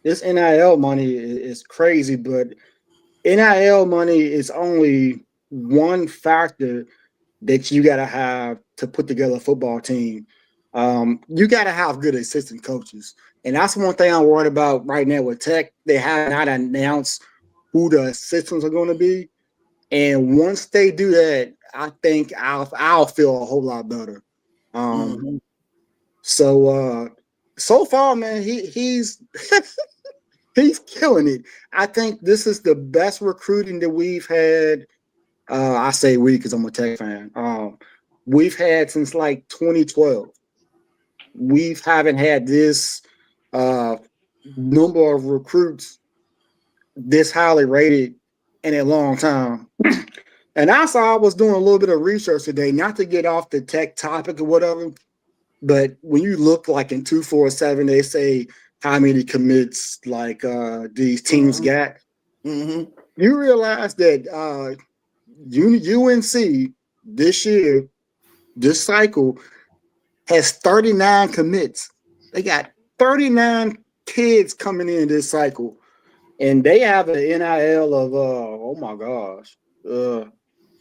this NIL money is crazy, but NIL money is only one factor that you got to have to put together a football team. You got to have good assistant coaches. And that's one thing I'm worried about right now with Tech. They have not announced who the assistants are going to be. And once they do that, I think I'll feel a whole lot better. Mhm. So far, man, he's he's killing it. I think this is the best recruiting that we've had. I say we because I'm a Tech fan. We've had since like 2012. We haven't had this uh, number of recruits this highly rated in a long time. And also, I was doing a little bit of research today, not to get off the Tech topic or whatever, but when you look like in 247, they say how many commits like these teams Mhm. got. Mhm. You realize that UNC this year, this cycle, has 39 commits. They got 39 kids coming in this cycle, and they have an NIL of oh my gosh,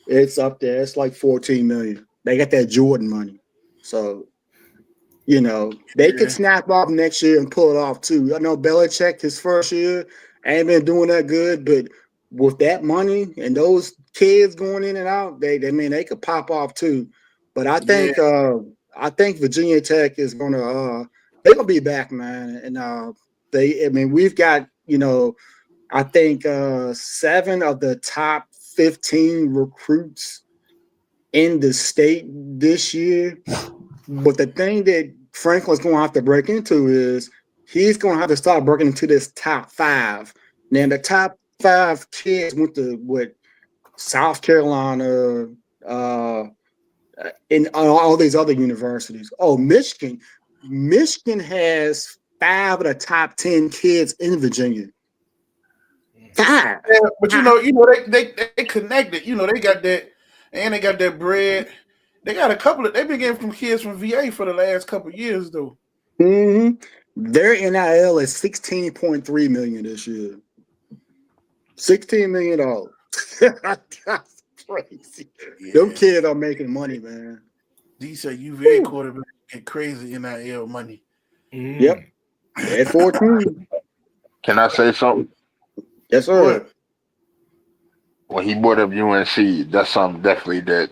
it's up there. It's like 14 million. They got that Jordan money, so they could Yeah. snap off next year and pull it off too. I know Belichick his first year ain't been doing that good, but with that money and those kids going in and out, they could pop off too. But Yeah. I think Virginia Tech is gonna they're gonna be back, man. And we've got I think 7 of the top 15 recruits in the state this year. But the thing that Franklin's going to have to break into is he's going to have to start breaking into this top 5. Now, the top 5 kids went to South Carolina, uh, and all these other universities. Oh, Michigan. Michigan has 5 of the top 10 kids in Virginia. 5. Yeah, but they connected. They got that, and they got that bread. They got a couple of. They've been getting from kids from VA for the last couple of years, though. Mm-hmm. Their NIL is 16.3 million this year. $16 million. That's crazy. Them Yeah. kids are making money, man. These are UVA quarterbacks get crazy NIL money. Yep. At 14. Can I say something? Yes, sir. What? When he brought up UNC, that's something definitely that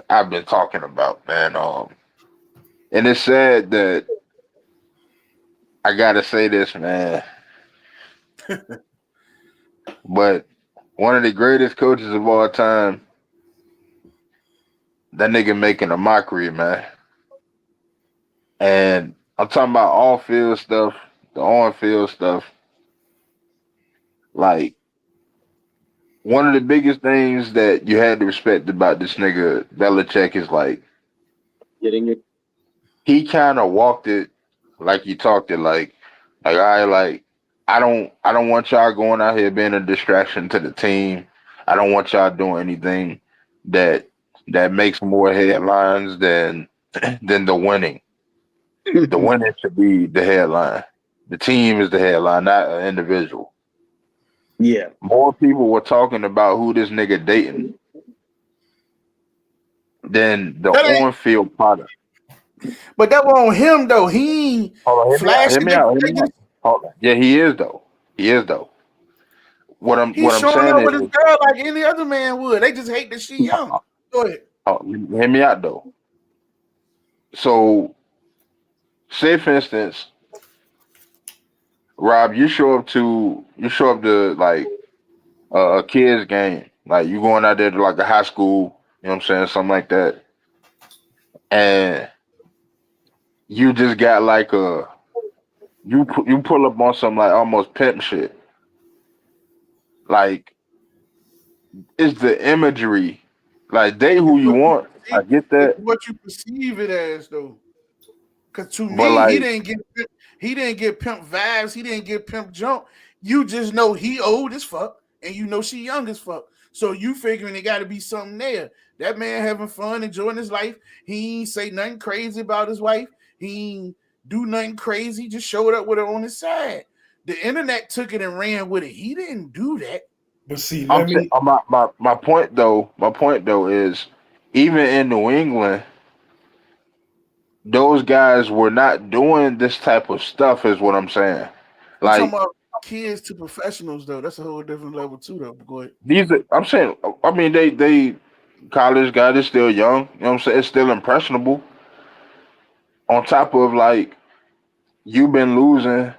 I've been talking about, man. And it's sad that I gotta say this, man, but one of the greatest coaches of all time, that nigga making a mockery, man. And I'm talking about off field stuff, the on field stuff. Like one of the biggest things that you had to respect about this nigga Belichick is like Getting it. he kind of walked it like you talked it, like I don't want y'all going out here being a distraction to the team. I don't want y'all doing anything that that makes more headlines than than the winning. The winning should be the headline. The team is the headline, not an individual. Yeah. More people were talking about who this nigga dating than the That ain't. on-field product. But that was on him though. He ain't Hold on, hear me out, hear flashing. me They, out, hear they me out. just Hold on. Yeah, he is though. He is though. What I'm he's what I'm showing saying up with his is, girl like any other man would. They just hate that she young. Go ahead. hear me out though. So, say for instance, Rob, you show up to like a kid's game, like you going out there to like a high school, you know what I'm saying, something like that, and you just got like you pull up on some like almost pimp shit, like it's the imagery, like date It's who you what you want, I perceive. get It's that, what you perceive it as though. Cause to but me, he like didn't get pimp vibes. He didn't get pimp jump. You just know he old as fuck, and you know she young as fuck. So you figuring it got to be something there. That man having fun, enjoying his life. He ain't say nothing crazy about his wife. He ain't do nothing crazy. Just showed up with her on his side. The internet took it and ran with it. He didn't do that. But see, I'm saying my point though is even in New England, those guys were not doing this type of stuff. Is what I'm saying. You talking Like about kids to professionals though? That's a whole different level too, though. But go ahead. I'm saying. I mean, they college guys is still young. You know what I'm saying? It's still impressionable. On top of like you've been losing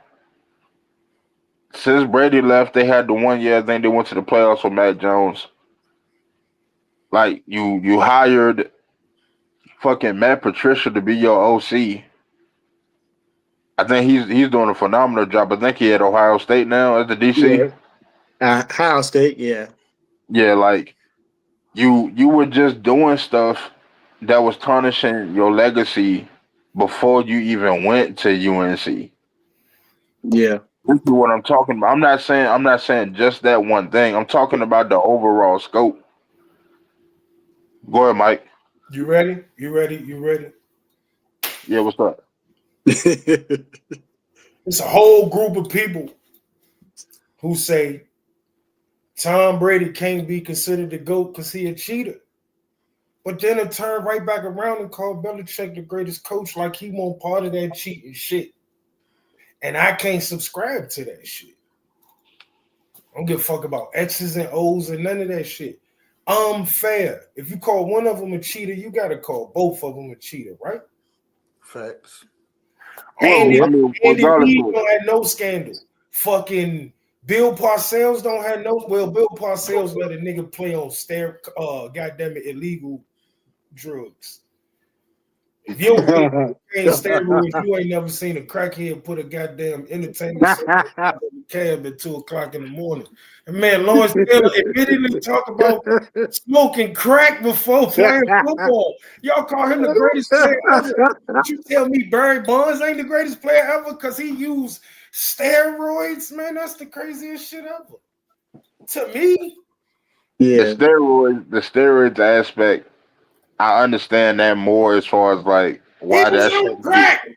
since Brady left. They had the 1 year. I think they went to the playoffs with Mac Jones. Like you hired fucking Matt Patricia to be your OC. I think he's doing a phenomenal job. I think he at Ohio State now as the DC. Yeah. Ohio State, yeah. Yeah, like you were just doing stuff that was tarnishing your legacy before you even went to UNC. Yeah. This is what I'm talking about. I'm not saying just that one thing. I'm talking about the overall scope. Go ahead, Mike. you ready? You ready? You ready? Yeah, what's up? It's a whole group of people who say Tom Brady can't be considered the GOAT because he a cheater. But then it turned right back around and called Belichick the greatest coach like he won't part of that cheating shit. And I can't subscribe to that shit. I don't give a fuck about X's and O's and none of that shit. Fair. If you call one of them a cheater, you got to call both of them a cheater, right? Facts. Andy regardless Reid of don't have no scandal. Fucking Bill Parcells don't have no. Well, Bill Parcells let a nigga play on goddamn it, illegal drugs. If you don't think steroids, you ain't never seen a crackhead put a goddamn entertainment cab at 2:00 in the morning. And man, Lawrence Taylor admittedly talked about smoking crack before playing football. Y'all call him the greatest player ever. But you tell me Barry Bonds ain't the greatest player ever because he used steroids? Man, that's the craziest shit ever. To me, Yeah. the steroids aspect, I understand that more as far as like why he was that on shouldn't be. crack.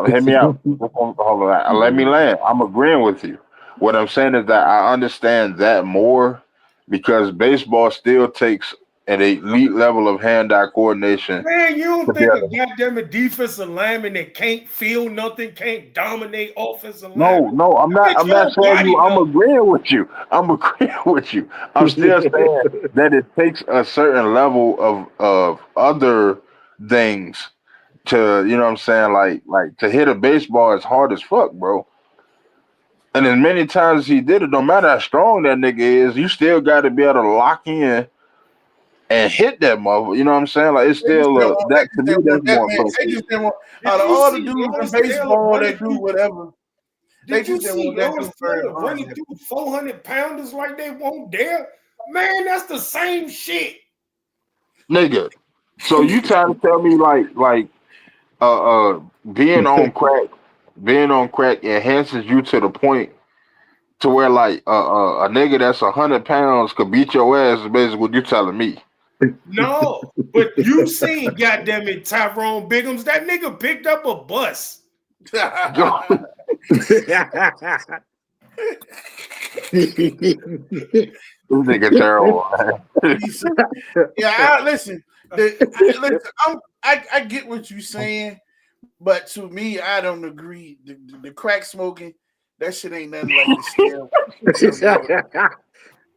Hear me out. Hold on. Let me land. I'm agreeing with you. What I'm saying is that I understand that more because baseball still takes an elite level of hand-eye coordination. Man, you don't to be think able a to- goddamn defensive lineman that can't feel nothing, can't dominate offensive No, lineman? I'm not. I'm not saying you. I'm agreeing with you. I'm agreeing with you. I'm still saying that it takes a certain level of other things to, you know what I'm saying, like to hit a baseball is hard as fuck, bro. And as many times as he did it, no matter how strong that nigga is, you still got to be able to lock in and hit that mother. You know what I'm saying? Like it's still that to me that's more They impressive. just didn't want out Did of you all the see dudes in Lawrence Taylor baseball running that do through? whatever. They Did you just didn't see want that Lawrence dude Barry Taylor Bonds. running through 400 pounders like they won't dare? Man, that's the same shit. Nigga. So you trying to tell me like being on crack enhances you to the point to where like a nigga that's 100 pounds could beat your ass is basically what you telling me. No, but you seen goddamn it, Tyrone Biggums. That nigga picked up a bus. This nigga terrible, man. Yeah, listen. I get what you're saying, but to me, I don't agree. The crack smoking, that shit ain't nothing like the steroid.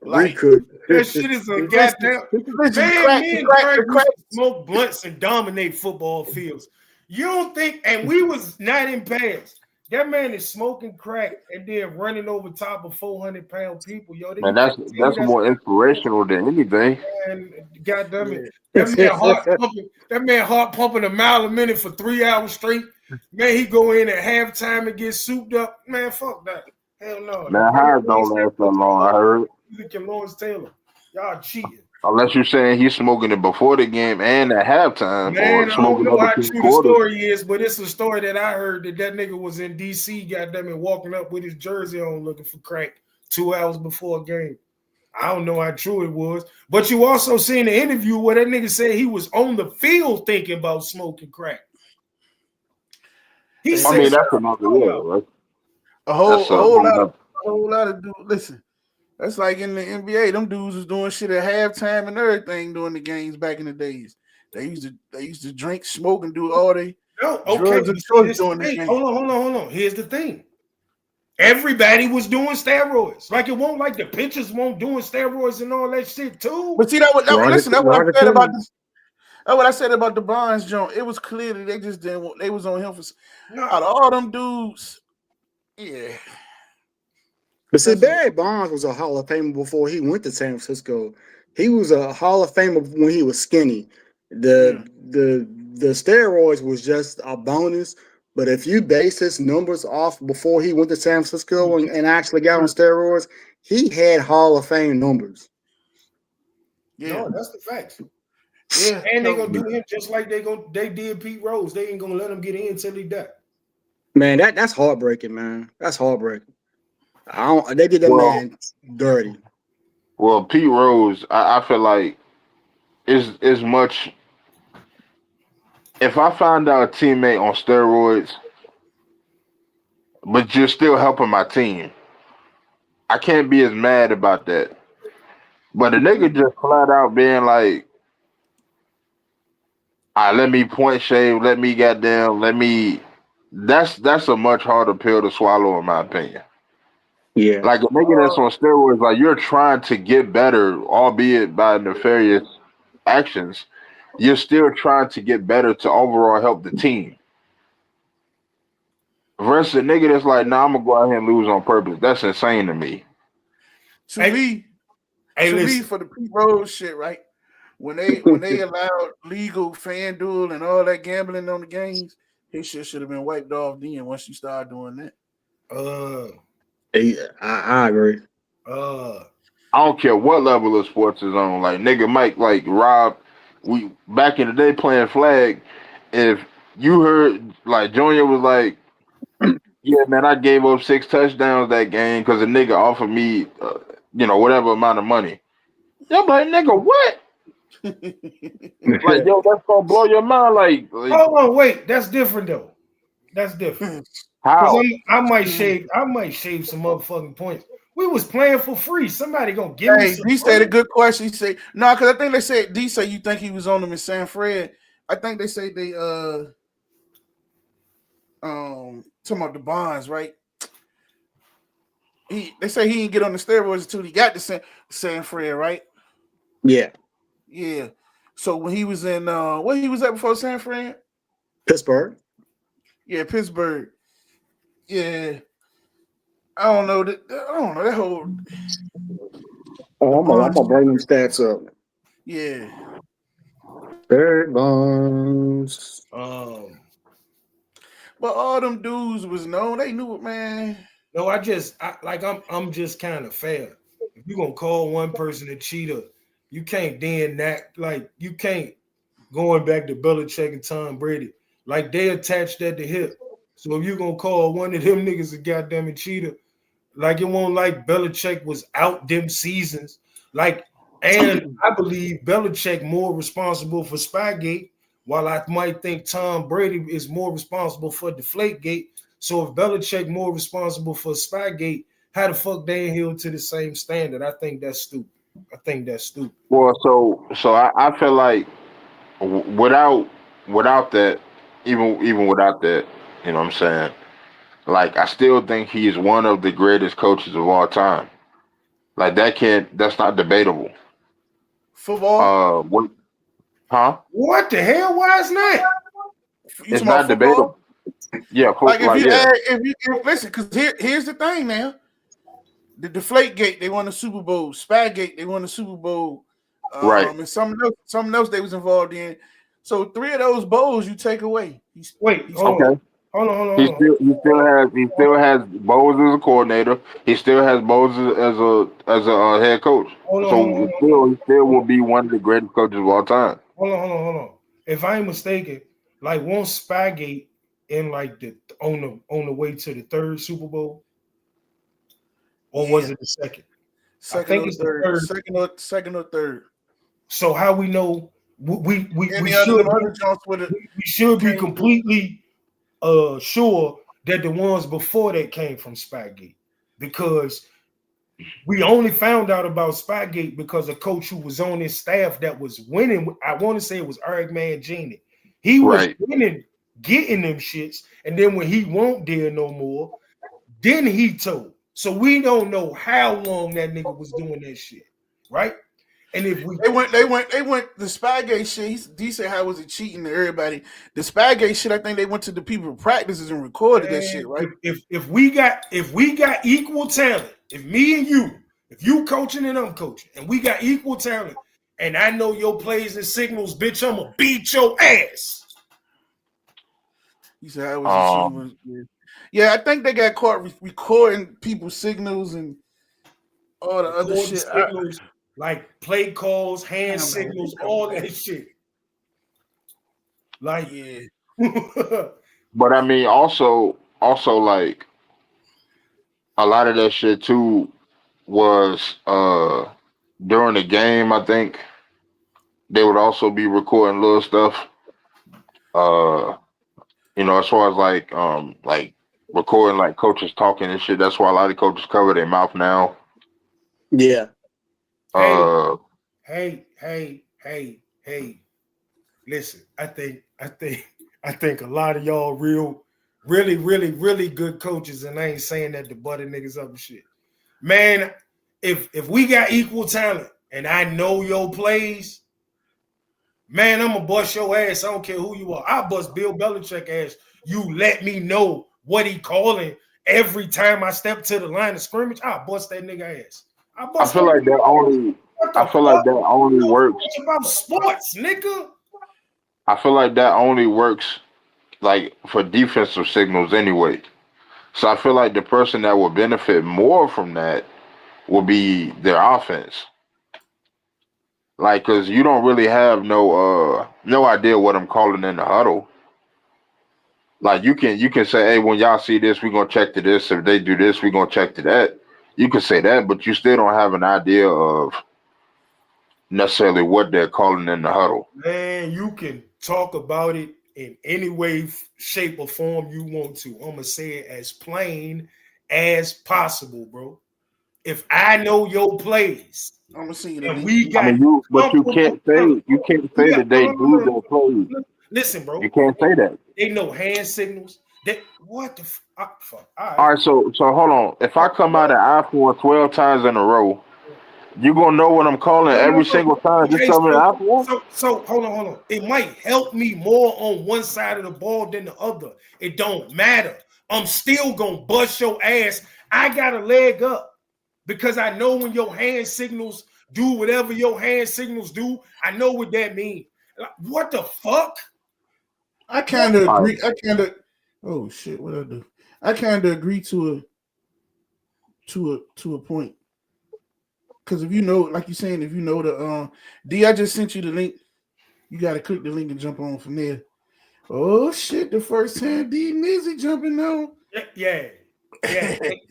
Like That shit is a goddamn man. Me and Craig used to smoke blunts and dominate football fields. You don't think? And we was not in pants. That man is smoking crack and then running over top of 400-pound people. Yo, Man, that's more inspirational than anything. Man, goddamn it. That man heart pumping a mile a minute for 3 hours straight. Man, he go in at halftime and get souped up. Man, fuck that. Hell no. Man, highs don't last that long, I heard. Lawrence Taylor. Y'all cheating. Unless you're saying he's smoking it before the game and at halftime, Man, or I don't smoking know it how between true the quarters. story is, but it's a story that I heard that nigga was in D.C., goddamn it, walking up with his jersey on looking for crack 2 hours before a game. I don't know how true it was, but you also seen the interview where that nigga said he was on the field thinking about smoking crack. I mean, that's another way, right? A whole, That's a a whole whole lot of, nother. a whole lot of dudes. Listen, that's like in the NBA. Them dudes was doing shit at halftime and everything during the games back in the days. They used to drink, smoke, and do all they No, okay. drugs of You see, choice this the during the thing. game. Hold on. Here's the thing. Everybody was doing steroids. Like it won't like the pitchers won't doing steroids and all that shit too. But see listen, that's what I Roger said about Clemens. this. That's what I said about the Bonds joint. It was clear that they just didn't want. They was on him for No, out of all them dudes. Yeah, But see, that's what. Barry Bonds was a Hall of Famer before he went to San Francisco. He was a Hall of Famer when he was skinny. Yeah, The steroids was just a bonus. But if you base his numbers off before he went to San Francisco and actually got on steroids, he had Hall of Fame numbers. yeah, no, that's the facts. yeah. And they So gonna do him just like they did Pete Rose. They ain't gonna let him get in until he die. Man, that's heartbreaking, man. That's heartbreaking. They did that Well, man dirty. Pete Rose, I feel like is much. If I find out a teammate on steroids, but you're still helping my team, I can't be as mad about that. But a nigga just flat out being like, let me point shave, let me goddamn, let me. That's a much harder pill to swallow, in my opinion. Yeah. Like a nigga that's on steroids, like you're trying to get better, albeit by nefarious actions. You're still trying to get better to overall help the team. Versus a nigga that's like, nah, I'm gonna go out here and lose on purpose. That's insane to me. to Hey, me, hey, to me, listen. for the Pete Rose shit, right? When they allowed legal FanDuel and all that gambling on the games, his shit should have been wiped off then once you start doing that. Uh, I agree. uh, I don't care what level of sports is on. Like nigga Mike, like Rob, we back in the day playing flag. If you heard like Junior was like, yeah, man, I gave up 6 touchdowns that game because a nigga offered me, whatever amount of money. I'm like, nigga, what? Like, yo, that's gonna blow your mind. Like hold on, wait. That's different though. That's different. Cause how? I might shave some motherfucking points. We was playing for free. Somebody gonna give me Hey, some D said a money. good question. He said, no, because I think they said D said you think he was on them in San Fred. I think they say they talking about the bonds, right? They say he didn't get on the steroids until he got to San Fred, right? Yeah. Yeah. So when he was in where he was at before San Fran? Pittsburgh. Yeah, Pittsburgh. Yeah. I don't know that whole the Oh, I'm bonds. gonna bring them stats up. Yeah. Barry Bonds. Um, But all them dudes was known. They knew it, man. no, I'm just kind of fair. If you're gonna call one person a cheater, you can't then that like you can't going back to Belichick and Tom Brady. Like they attached that to hip. So if you're gonna call one of them niggas a goddamn cheater, like it won't like Belichick was out them seasons. Like, and I believe Belichick more responsible for Spygate, while I might think Tom Brady is more responsible for Deflategate. So if Belichick more responsible for Spygate, how the fuck they ain't held to the same standard? I think that's stupid. I think that's stupid. Well, so I feel like without that, even without that, you know what I'm saying? Like I still think he is one of the greatest coaches of all time. Like that's not debatable. Football. What? Huh? What the hell? Why is not? You It's talking about not debatable. football? Yeah, Like if like you yeah, add, listen, because here's the thing now. The Deflate Gate, they won the Super Bowl. Spygate, they won the Super Bowl. right. And something else they was involved in. So 3 of those bowls you take away. Wait, He's hold on. Okay. Hold on. He still has Bowles as a coordinator. He still has Bowles as a head coach. Hold on, hold on, So hold on, hold on. he still will be one of the greatest coaches of all time. Hold on. If I ain't mistaken, like won't Spygate in like the on the way to the third Super Bowl, or was yeah, it the second? I second think or it's the third, third. second or third. So how we know we Any other should them other jumps with it we should be can't do it. completely sure that the ones before that came from Spygate, because we only found out about Spygate because a coach who was on his staff that was winning. I want to say it was Eric Mangini. He was Right. winning, getting them shits, and then when he won't dare no more, then he told. So we don't know how long that nigga was doing that shit, right? And if we They went the Spygate shit. He said how was it cheating to everybody? The Spygate shit, I think they went to the people practices and recorded that shit, right? if we got equal talent, if me and you, if you coaching and I'm coaching, and we got equal talent, and I know your plays and signals, bitch, I'ma beat your ass. He said how was it cheating? Yeah, I think they got caught recording people's signals and all the other shit. Signals, like play calls, hand signals, all that shit. Like, yeah. But I mean, also like a lot of that shit too was during the game. I think they would also be recording little stuff. As far as like recording like coaches talking and shit. That's why a lot of coaches cover their mouth now. Yeah. Hey. Listen, I think a lot of y'all really good coaches, and I ain't saying that to butter niggas up and shit. Man, if we got equal talent and I know your plays, man, I'm gonna bust your ass. I don't care who you are. I'll bust Bill Belichick ass. You let me know what he calling every time I step to the line of scrimmage. I'll bust that nigga ass. I feel like that only works. It's about sports, nigga. I feel like that only works like for defensive signals anyway. So I feel like the person that would benefit more from that will be their offense. Like, cause you don't really have no idea what I'm calling in the huddle. Like you can say, hey, when y'all see this, we're gonna check to this. If they do this, we're gonna check to that. You can say that, but you still don't have an idea of necessarily what they're calling in the huddle. Man, you can talk about it in any way, shape, or form you want to. I'm gonna say it as plain as possible, bro. If I know your plays, I'm gonna see and we got, you can't say that they do their plays. Listen, bro, you can't say that. They know hand signals. What the fuck? All right, so hold on. If I come out of I-4 12 times in a row, you gonna know what I'm calling every single time. Okay, just coming I-4? So hold on. It might help me more on one side of the ball than the other. It don't matter. I'm still gonna bust your ass. I got a leg up because I know when your hand signals do whatever your hand signals do. I know what that means. What the fuck? I kind of agree. Oh shit! What I do? I kind of agree to a point. Because if you know, like you're saying, if you know the D, I just sent you the link. You got to click the link and jump on from there. Oh shit! The first time D Nizzy jumping on. Yeah.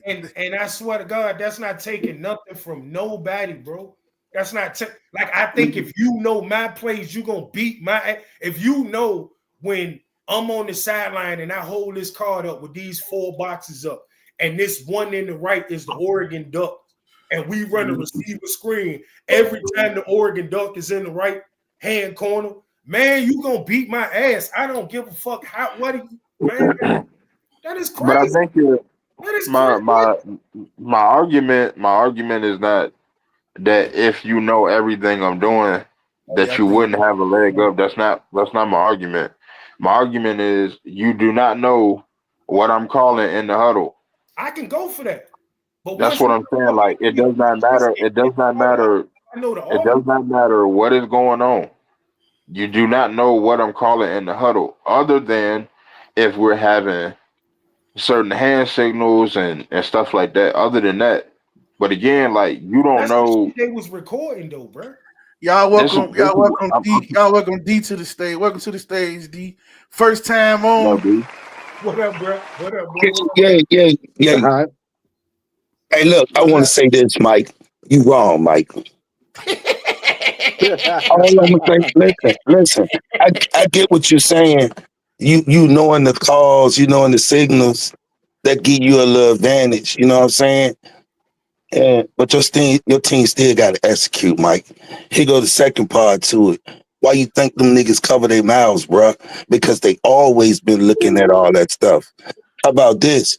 and I swear to God, that's not taking nothing from nobody, bro. That's not like I think if you know my plays, you gonna beat my. If you know when I'm on the sideline and I hold this card up with these 4 boxes up, and this one in the right is the Oregon Duck, and we run a receiver screen every time the Oregon Duck is in the right hand corner, man, you gonna beat my ass. I don't give a fuck man. That is crazy. But I think my argument is not that if you know everything I'm doing, that you wouldn't have a leg up. That's not my argument. My argument is you do not know what I'm calling in the huddle. I can go for that. But that's what I'm saying. Like it does not matter. It does not matter. It does not matter what is going on. You do not know what I'm calling in the huddle, other than if we're having certain hand signals and stuff like that. Other than that, but again, like you don't know. They was recording though, bro. Y'all welcome D to the stage. Welcome to the stage, D. First time on. What up, bro? Yeah. All right. Hey, look, I want to say this, Mike. You wrong, Mike. All I'm gonna say, listen. I get what you're saying. You knowing the calls, you knowing the signals. that give you a little advantage. You know what I'm saying? But your team still got to execute, Mike. Here go the second part to it. Why you think them niggas cover their mouths, bruh? Because they always been looking at all that stuff. How about this?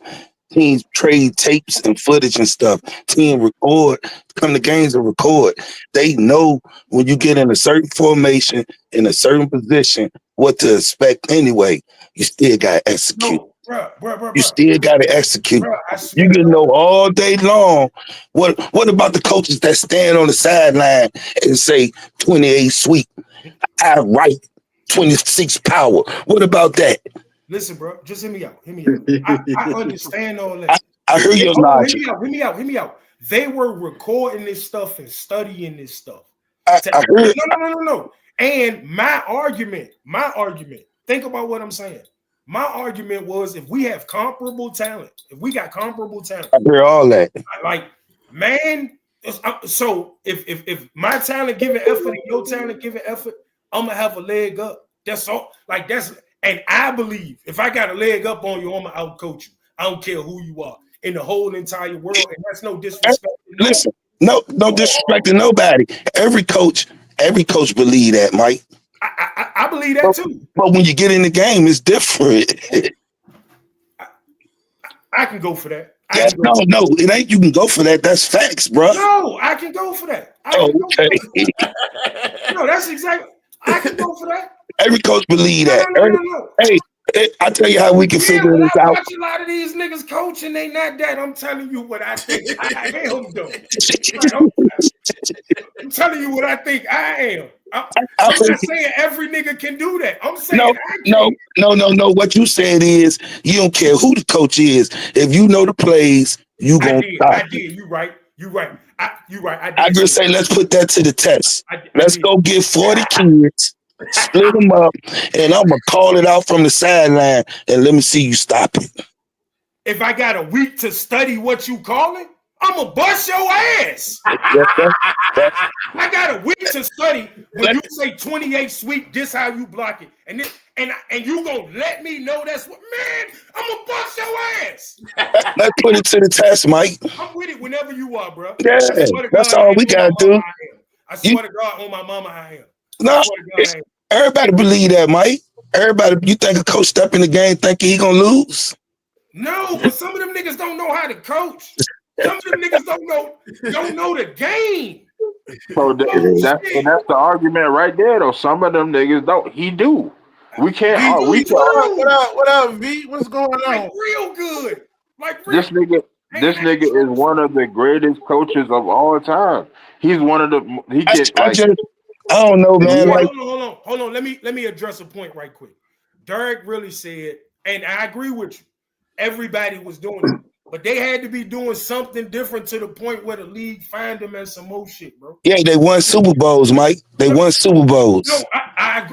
Teams trade tapes and footage and stuff. Team record, come to games and record. They know when you get in a certain formation, in a certain position, what to expect anyway. You still got to execute. No, bro. You still got to execute. Bro, I You swear to can God. know all day long. What about the coaches that stand on the sideline and say 28 sweep? I write 26 power. What about that? Listen, bro, just hear me out. I understand all that. I heard your Hold on, logic. hear me out. They were recording this stuff and studying this stuff. I heard. No. And my argument, think about what I'm saying. My argument was if we have comparable talent, if we got comparable talent, I heard all that. like, man, so if my talent giving effort and your talent giving effort, I'm gonna have a leg up. That's all. Like, that's, and I believe if I got a leg up on you, I'm gonna outcoach you. I don't care who you are in the whole entire world, and that's no disrespect. Listen, no disrespect to nobody. Every coach believe that, Mike. I believe that too. But when you get in the game, it's different. I can go for that. No, it ain't. You can go for that. That's facts, bro. No, I can go for that. No, that's exactly. I can go for that. Every coach believe that. No. Hey, I tell you how we can figure this I out. watch a lot of these niggas coaching. They not that. I'm telling you what I think I am, though. I'm telling you what I think I am. I'm not saying every nigga can do that. I'm saying no. What you said is you don't care who the coach is. If you know the plays, you gonna stop. I did. You right. I just say let's put that to the test. Let's go get 40 kids, split them up, and I'm gonna call it out from the sideline and let me see you stop it. If I got a week to study what you calling, I'm gonna bust your ass. I got a week to study. When you say 28 sweep, this how you block it, and you gonna let me know that's what, man. I'm gonna bust your ass. Let's put it to the test, Mike. I'm with it whenever you are, bro. Yeah, that's all we gotta do. I swear to God, on my mama, I am. No, everybody believe that, Mike. Everybody, you think a coach step in the game thinking he gonna lose? No, but some of them niggas don't know how to coach. Some of them niggas don't know the game. So that's the argument right there, though. Some of them niggas don't. He do. We can't. What up, V? What's going on? Like, real good. Like, real. This nigga is one of the greatest coaches of all time. He's one of the. He gets I don't know, man. Hold on. Let me address a point right quick. Derek really said, and I agree with you. Everybody was doing it. But they had to be doing something different to the point where the league find them as some more shit, bro. Yeah, they won Super Bowls, Mike. They won Super Bowls. No, I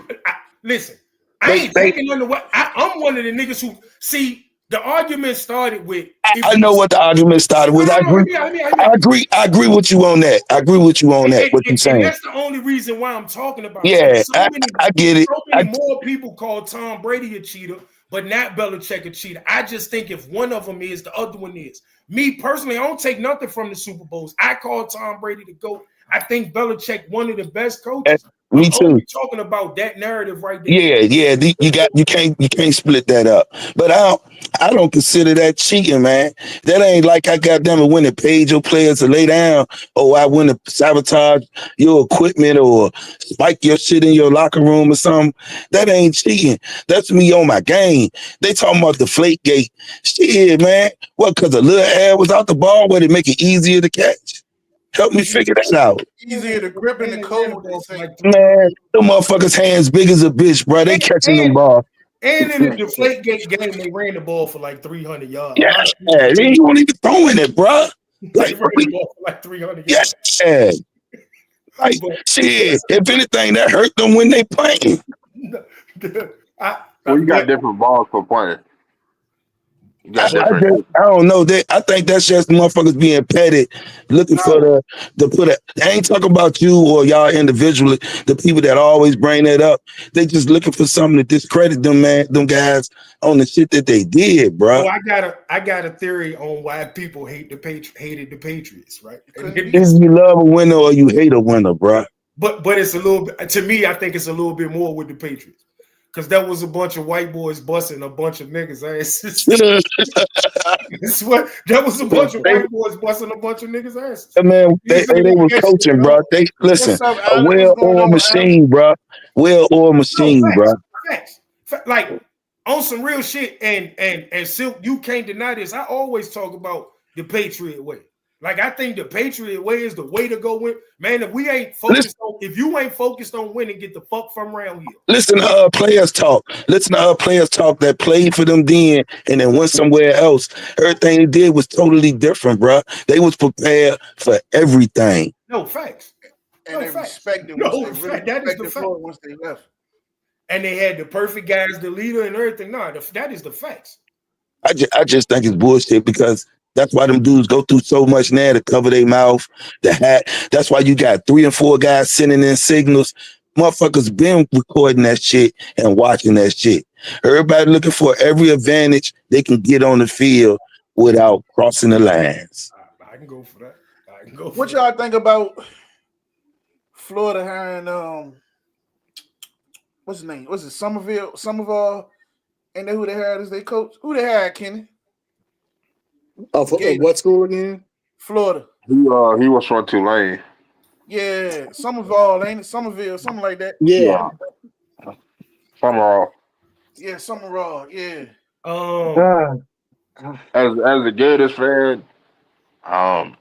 listen. I ain't taking under what I'm one of the niggas who see the argument started with. I know what the argument started with. I agree with you on that. I agree with you on that. What you're saying. That's the only reason why I'm talking about. Yeah, I get it. So many more people call Tom Brady a cheater, but not Belichick a cheater. I just think if one of them is, the other one is. Me personally, I don't take nothing from the Super Bowls. I call Tom Brady the GOAT. I think Belichick one of the best coaches. Me too. I'm talking about that narrative right there. Yeah. You can't split that up. But I don't consider that cheating, man. That ain't like I got them and went and paid your players to lay down, or I went to sabotage your equipment or spike your shit in your locker room or something. That ain't cheating. That's me on my game. They talking about the flake gate. Shit, man. What, because a little air was out the ball, would it make it easier to catch? Help me figure that out. Easier to grip in the cold. Man, them motherfuckers' hands big as a bitch, bro. They catching them ball. And in the Deflategate game, they ran the ball for like 300 yards. Yeah, they ain't even throwing it, bro. They ran the ball for like 300 yards. Yeah. Like, shit, if anything, that hurt them when they playing. You got different balls for playing. You got different. I don't know. I think that's just motherfuckers being petty, looking for the put it. They ain't talking about you or y'all individually. The people that always bring that up, they just looking for something to discredit them, man. Them guys on the shit that they did, bro. Oh, I got a theory on why people hated the Patriots, right? Either you love a winner or you hate a winner, bro. But it's a little bit, to me, I think it's a little bit more with the Patriots. Because that was a bunch of white boys busting a bunch of niggas' asses. That was a bunch of white boys busting a bunch of niggas' asses. Man, they were coaching, bro. They listen, a well-oiled machine, bro. Well-oiled machine, bro. Facts. Like on some real shit, and Silk, you can't deny this. I always talk about the Patriot way. Like, I think the Patriot way is the way to go win. Man, if we ain't focused if you ain't focused on winning, get the fuck from around here. Listen to players talk. Listen to players talk that played for them then and then went somewhere else. Everything they did was totally different, bro. They was prepared for everything. No, facts. And they respected that is the fact. Once they left. And they had the perfect guys, the leader and everything. No, that is the facts. I just think it's bullshit because that's why them dudes go through so much now to cover their mouth, the hat. That's why you got 3 and 4 guys sending in signals. Motherfuckers been recording that shit and watching that shit. Everybody looking for every advantage they can get on the field without crossing the lines. I can go for that. What y'all think about Florida hiring what's his name? What's it? Somerville? Ain't that who they hired as their coach? Who they hired, Kenny? What school again? Florida. He was from Tulane. Yeah, Somerville, ain't it? Somerville, something like that. Yeah. Summerall. Yeah, Somerville. Yeah. As a Gators fan, I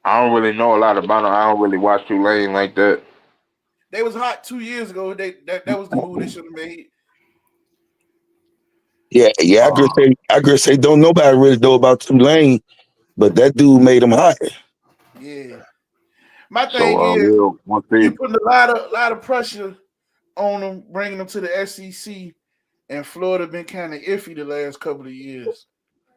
don't really know a lot about them. I don't really watch Tulane like that. They was hot 2 years ago. That was the move they should have made. Yeah. I could say don't nobody really know about Tulane, but that dude made them hot. Yeah. My thing is, you putting a lot of pressure on them, bringing them to the SEC, and Florida been kind of iffy the last couple of years.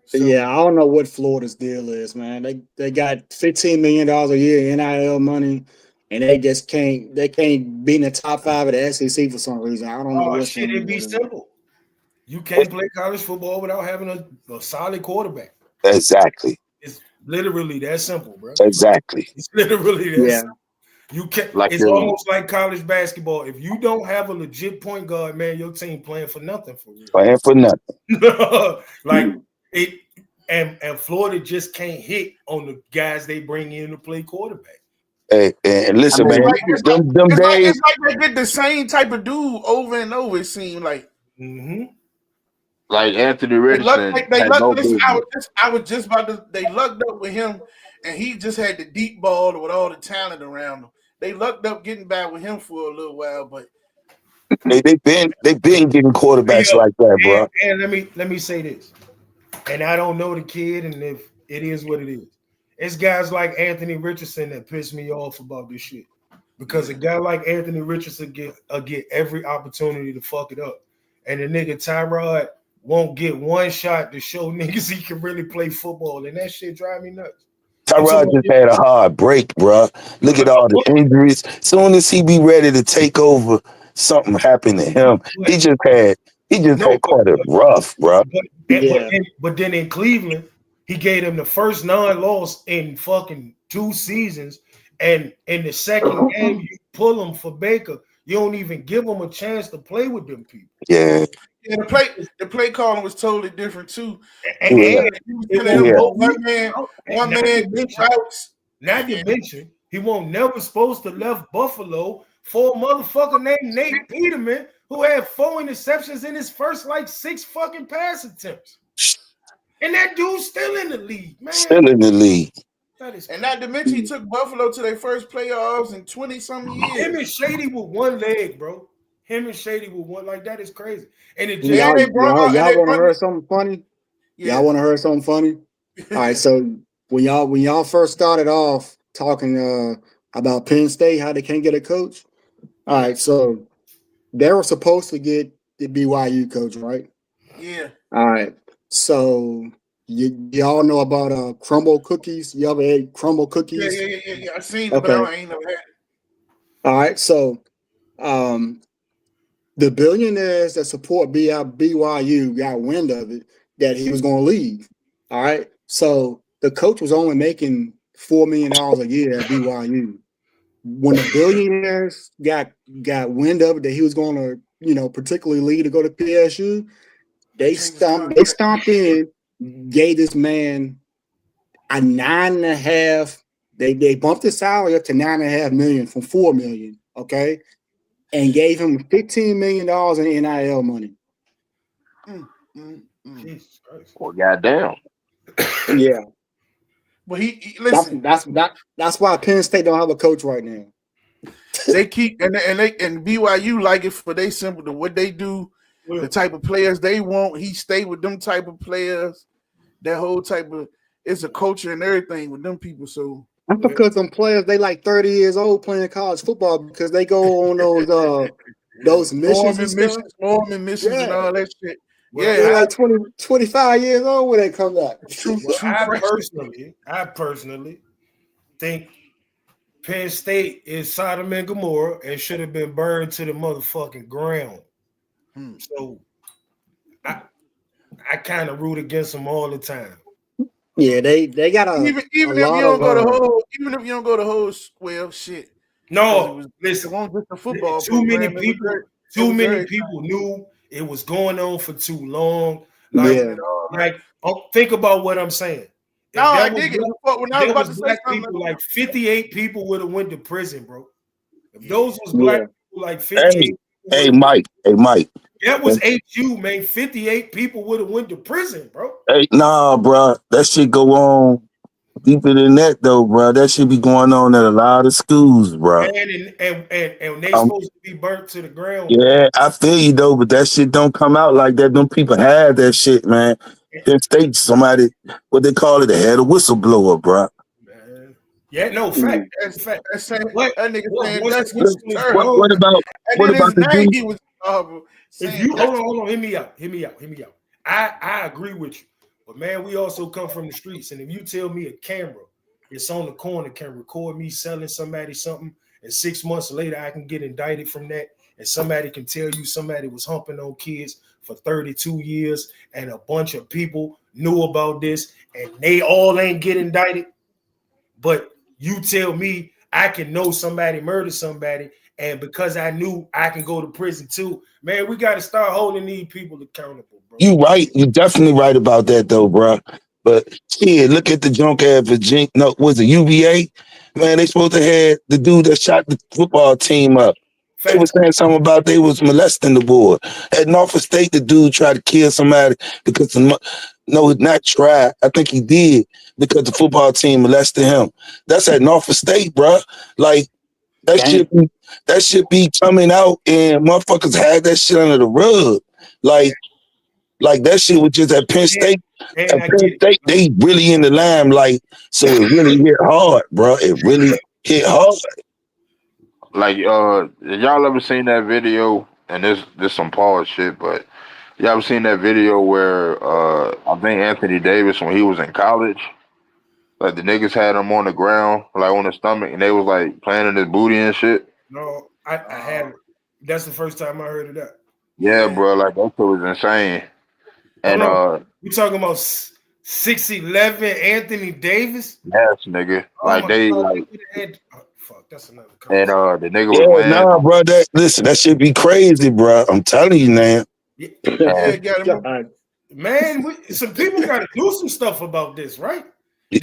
So, yeah, I don't know what Florida's deal is, man. They got $15 million a year in NIL money, and they just can't be in the top 5 of the SEC for some reason. I don't know what shit. It'd be simple. You can't play college football without having a solid quarterback. Exactly. It's literally that simple, bro. Exactly. It's literally that simple. You can't. It's almost like college basketball. If you don't have a legit point guard, man, your team playing for nothing for real. Playing for nothing. Like it, and Florida just can't hit on the guys they bring in to play quarterback. Hey, and listen, man, it's like they get the same type of dude over and over. It seemed like. Mm-hmm. Like Anthony Richardson. I was just about to. They lucked up with him, and he just had the deep ball with all the talent around him. They lucked up getting back with him for a little while, but they've been getting quarterbacks like that, bro. And let me say this, and I don't know the kid, and if it is what it is, it's guys like Anthony Richardson that piss me off about this shit, because a guy like Anthony Richardson get every opportunity to fuck it up, and the nigga Tyrod won't get one shot to show niggas he can really play football, and that shit drive me nuts. Tyrod just had a hard break, bro. Look at all the injuries. Soon as he be ready to take over, something happened to him. He just had quite a rough, bro. But then in Cleveland, he gave him the first non-loss in fucking 2 seasons, and in the second game you pull him for Baker. You don't even give him a chance to play with them people. Yeah. Yeah, the play calling was totally different too. And one man routes. Not to mention, he won't never supposed to left Buffalo for a motherfucker named Nate Peterman, who had 4 interceptions in his first 6 fucking pass attempts. And that dude's still in the league, man. Still in the league. And not to mention, he took Buffalo to their first playoffs in 20-something years. Him and Shady with one leg, bro. Him and Shady with one, that is crazy. And it just y'all want to hear something funny? Yeah. Y'all want to hear something funny? All right, so when y'all first started off talking about Penn State, how they can't get a coach. All right, so they were supposed to get the BYU coach, right? Yeah. All right. So Y'all know about crumble cookies? You ever ate crumble Yeah, cookies? yeah. I seen it, but Okay. I ain't never had it. All right. So the billionaires that support BYU got wind of it that he was going to leave. All right. So the coach was only making $4 million a year at BYU. When the billionaires got wind of it that he was going to, particularly leave to go to PSU, they Change his contract. stomped in, gave this man a 9.5. They bumped his salary up to 9.5 million from 4 million. Okay. And gave him $15 million in NIL money. Jesus Christ. Well, goddamn. Yeah. But he listen. That's why Penn State don't have a coach right now. They keep and BYU like it for they simple to what they do, the type of players they want. He stay with them type of players. That whole type of it's a culture and everything with them people. So that's because them players they like 30 years old playing college football because they go on those missions and stuff. Mormon missions and all that shit. Well, yeah, they're like 25 years old when they come back. I personally think Penn State is Sodom and Gomorrah and should have been burned to the motherfucking ground. So I kind of root against them all the time. Yeah, they got even if you don't go to whole well shit. No, listen. It was a football too many program. people knew it was going on for too long. Think about what I'm saying. No, I dig it. When I was about to say something, like 58 people would have went to prison, bro. If those was black people, like 58. Hey, Mike. That was HU, man. 58 people would have went to prison, bro. Hey, nah, bro. That shit go on deeper than that, though, bro. That should be going on at a lot of schools, bro. And they supposed to be burnt to the ground. Yeah, I feel you, though, but that shit don't come out like that. Them people had that shit, man. Penn State, somebody, what they call it, they had a whistleblower, bro. Yeah, no, fact. That's fact. That nigga saying that's what about the dude? He was if you hold on, hear me out. I agree with you, but man, we also come from the streets, and if you tell me a camera it's on the corner can record me selling somebody something, and 6 months later I can get indicted from that, and somebody can tell you somebody was humping on kids for 32 years, and a bunch of people knew about this, and they all ain't get indicted, but you tell me I can know somebody murdered somebody, and because I knew I can go to prison too. Man, we got to start holding these people accountable, bro. You right. You definitely right about that, though, bro. But shit, look at the junk at Virginia. No, was it UVA? Man, they supposed to have the dude that shot the football team up. They was saying something about they was molesting the boy. At Norfolk State, the dude tried to kill somebody because not try. I think he did because the football team molested him. That's at Norfolk State, bro. Like that should be coming out, and motherfuckers had that shit under the rug. Like that shit was just at Penn State. At Penn State, they really in the limelight, so it really hit hard, bro. It really hit hard. Like, y'all ever seen that video? And this some pause shit, but y'all ever seen that video where I think Anthony Davis, when he was in college, like the niggas had him on the ground, like on his stomach, and they was like playing in his booty and shit? No, I haven't. That's the first time I heard of that. Yeah, bro, like that shit was insane. And we talking about 6'11" Anthony Davis? Yes, nigga. Like they like. Fuck, that's another. And the nigga was laying. Nah, bro. That should be crazy, bro. I'm telling you, man. Man, some people got to do some stuff about this, right? But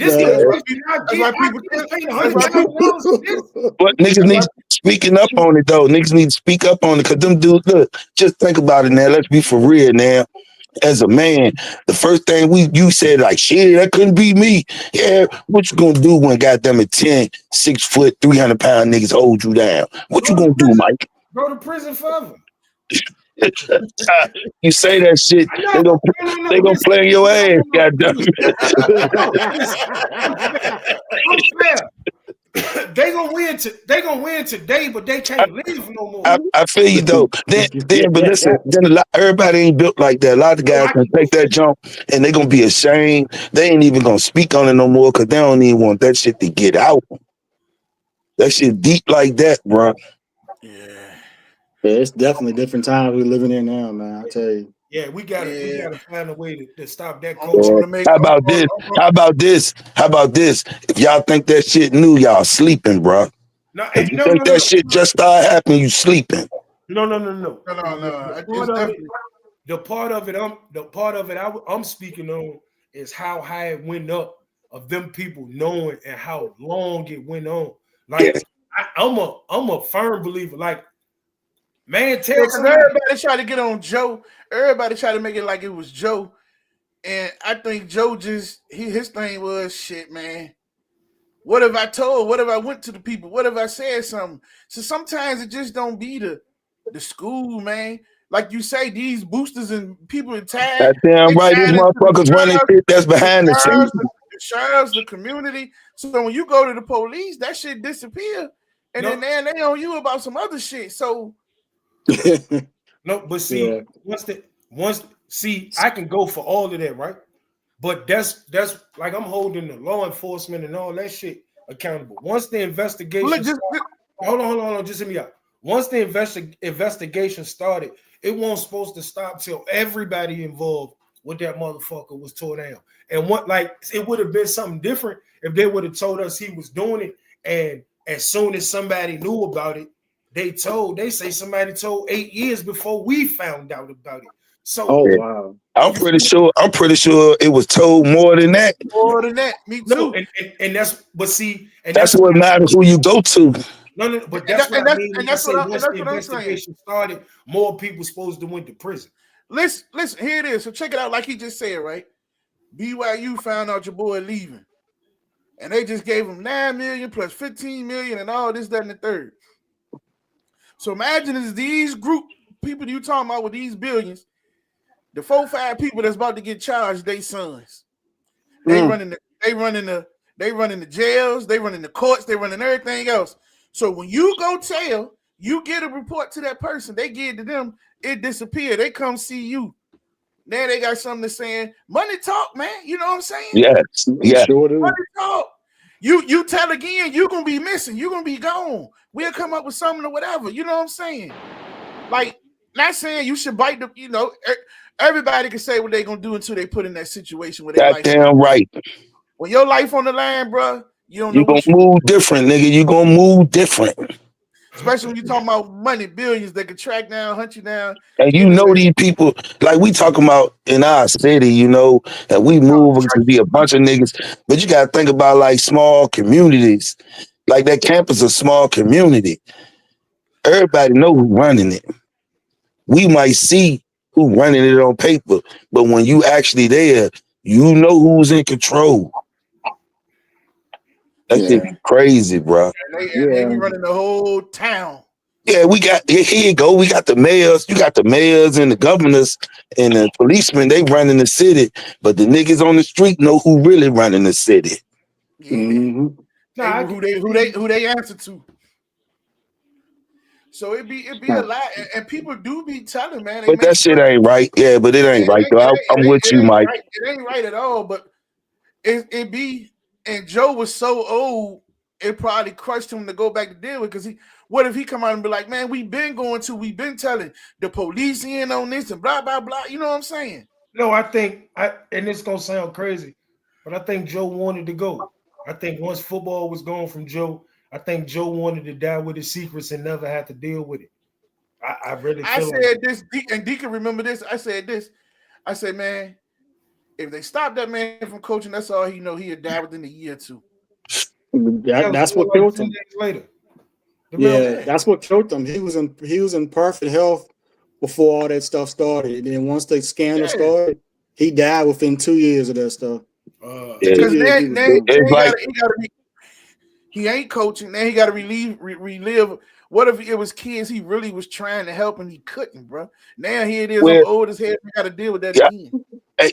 niggas need speaking up on it though. Niggas need to speak up on it because them dudes. Look, just think about it now. Let's be for real now. As a man, the first thing you said, like, shit, that couldn't be me. Yeah, what you gonna do when goddamn it 10, 6 foot, 300 pound niggas hold you down? What you gonna do, Mike? Go to prison forever. You say that shit, they gonna play in your ass, goddamn it. I'm fair. they gonna win. They gonna win today, but they can't live no more. I feel you though. But listen, everybody ain't built like that. A lot of No, guys I can can take that jump and they gonna be ashamed. They ain't even gonna speak on it no more because they don't even want that shit to get out. That shit deep like that, bro. Yeah. Yeah, it's definitely different times we're living in now, man. I tell you. Yeah, we gotta Yeah. find a way to stop that I'm culture. going Yeah. to make. How about this? How about this? How about this? If y'all think that shit new, y'all sleeping, bro. No, If you no, think no, that no, shit just started happening, you sleeping. no, no, no, no. No, no, no. The It's part of it, definitely. I'm speaking on is how high it went up of them people knowing and how long it went on. Yeah. Like I'm a firm believer. Like, man, Yeah, tell because somebody. everybody tried to get on Joe. Everybody tried to make it like it was Joe. And I think Joe just his thing was shit, man. What if I told? What if I went to the people? What if I said something? So sometimes it just don't be the school, man. Like you say, these boosters and people in tag, That damn they right, these tied into the motherfuckers running sheriff, shit that's the behind the sheriffs, scenes. the sheriffs, the community. So when you go to the police, that shit disappear. And No, then they on you about some other shit. So no, but Yeah. see, I can go for all of that, right? But that's like I'm holding the law enforcement and all that shit accountable. Once the look, investigation just started, hold on, just hear me out. Once the investigation started, it wasn't supposed to stop till everybody involved with that motherfucker was tore down. And what, like, it would have been something different if they would have told us he was doing it, and as soon as somebody knew about it, they say somebody told 8 years before we found out about it. So Oh Yeah. wow. I'm you pretty feel sure. I'm pretty sure it was told more than that. more than that. Me no, too. and that's but see, and That's that's what what I matters. mean. Who you go to? No, but And, that's that, what I mean when and I say once the that's what I'm saying. investigation started, more people supposed to went to prison. Listen, here it is. So check it out, like he just said, right? BYU found out your boy leaving. And they just gave him 9 million plus 15 million and all this, that, and the third. So imagine it's these group people you talking about with these billions, the 4-5 people that's about to get charged, they sons. They running the jails, they running the courts, they running everything else. So when you go tell, you get a report to that person, they give it to them, it disappear. They come see you. Now they got something to saying. Money talk, man. You know what I'm saying? Yes. It Yeah. sure do. Money talk. You tell again, you're gonna be missing, you're gonna be gone. We'll come up with something or whatever. You know what I'm saying? Like, not saying you should bite the, everybody can say what they're gonna do until they put in that situation where their life on the Goddamn right. when your life on the line, bro, you don't know You gonna what you move different, nigga. You gonna move different. especially when you're talking about money, billions that can track down, hunt you down And you know anywhere. these people, like we talking about in our city, and we move to be a bunch of niggas. But you gotta think about like small communities. Like that campus is a small community. Everybody know who running it. We might see who running it on paper, but when you actually there, you know who's in control. That shit Yeah. be crazy, bro. And they Yeah. be running the whole town. Yeah, we got here you go. We got the mayors. You got the mayors and the governors and the policemen. They running the city, but the niggas on the street know who really running the city. Yeah. Mm-hmm. No, They I who can they who they see. who they answer to. So it be a lot, and people do be telling, man. They But make that shit sure ain't right. Yeah, but it ain't right though. I'm with you, Mike. it ain't right at all. But it be, and Joe was so old, it probably crushed him to go back to deal with. Because what if he come out and be like, man, we've been telling the police in on this and blah blah blah. You know what I'm saying? No, and it's gonna sound crazy, but I think Joe wanted to go. I think once football was gone from Joe, I think Joe wanted to die with his secrets and never have to deal with it. I really I feel like said this, and Deacon remember this. I said this. I said, man, if they stop that man from coaching, that's all he know. He'll die within a year or two. hell, That's what like killed 2 him. days later. The man, Yeah, Yeah. that's what killed him. He was in perfect health before all that stuff started. And then once the scandal Yeah. started, he died within 2 years of that stuff. Yeah, 2 Because years now, he was now, gone. it's now like he ain't coaching. Now he got to relive. What if it was kids he really was trying to help and he couldn't, bro? Now here it is. I'm where old as hell. I got to deal with that yeah, again.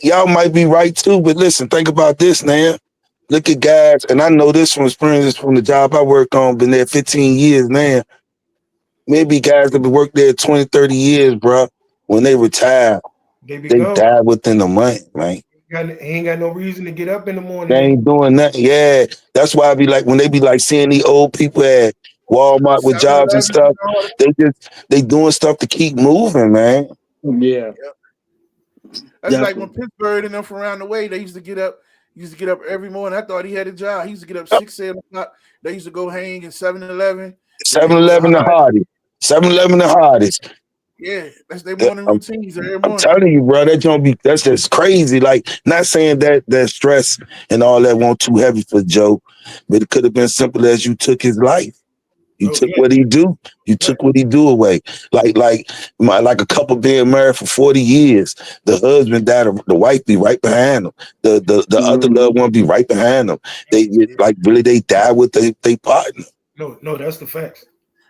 y'all might be right too. But listen, think about this, man. Look at guys, and I know this from experience from the job I work on, been there 15 years now. Maybe guys that been worked there 20, 30 years, bro. When they retire, They be they gone. die within a month, man. He ain't got no reason to get up in the They morning. ain't doing nothing. Yeah. That's why I be like, when they be like seeing these old people at Walmart with 7 jobs and stuff, they doing stuff to keep moving, man. Yeah. That's like Definitely. when Pittsburgh and them from around the way, they used to get up. Used to get up every morning. I thought he had a job. He used to get up 6, 7 o'clock. They used to go hang in 7-Eleven. Then they go to 7-Eleven the Hard. hardest. 7-Eleven the hardest. Yeah, that's their morning routines every I'm morning. telling you, bro, that's just crazy. Like, not saying that stress and all that won't too heavy for Joe, but it could have been simple as you took his life. You Oh, took yeah. what he do. You took what he do away. Like a couple being married for 40 years. The husband died. The wife be right behind them. The other loved one be right behind them. They like really they die with they partner. No, that's the facts.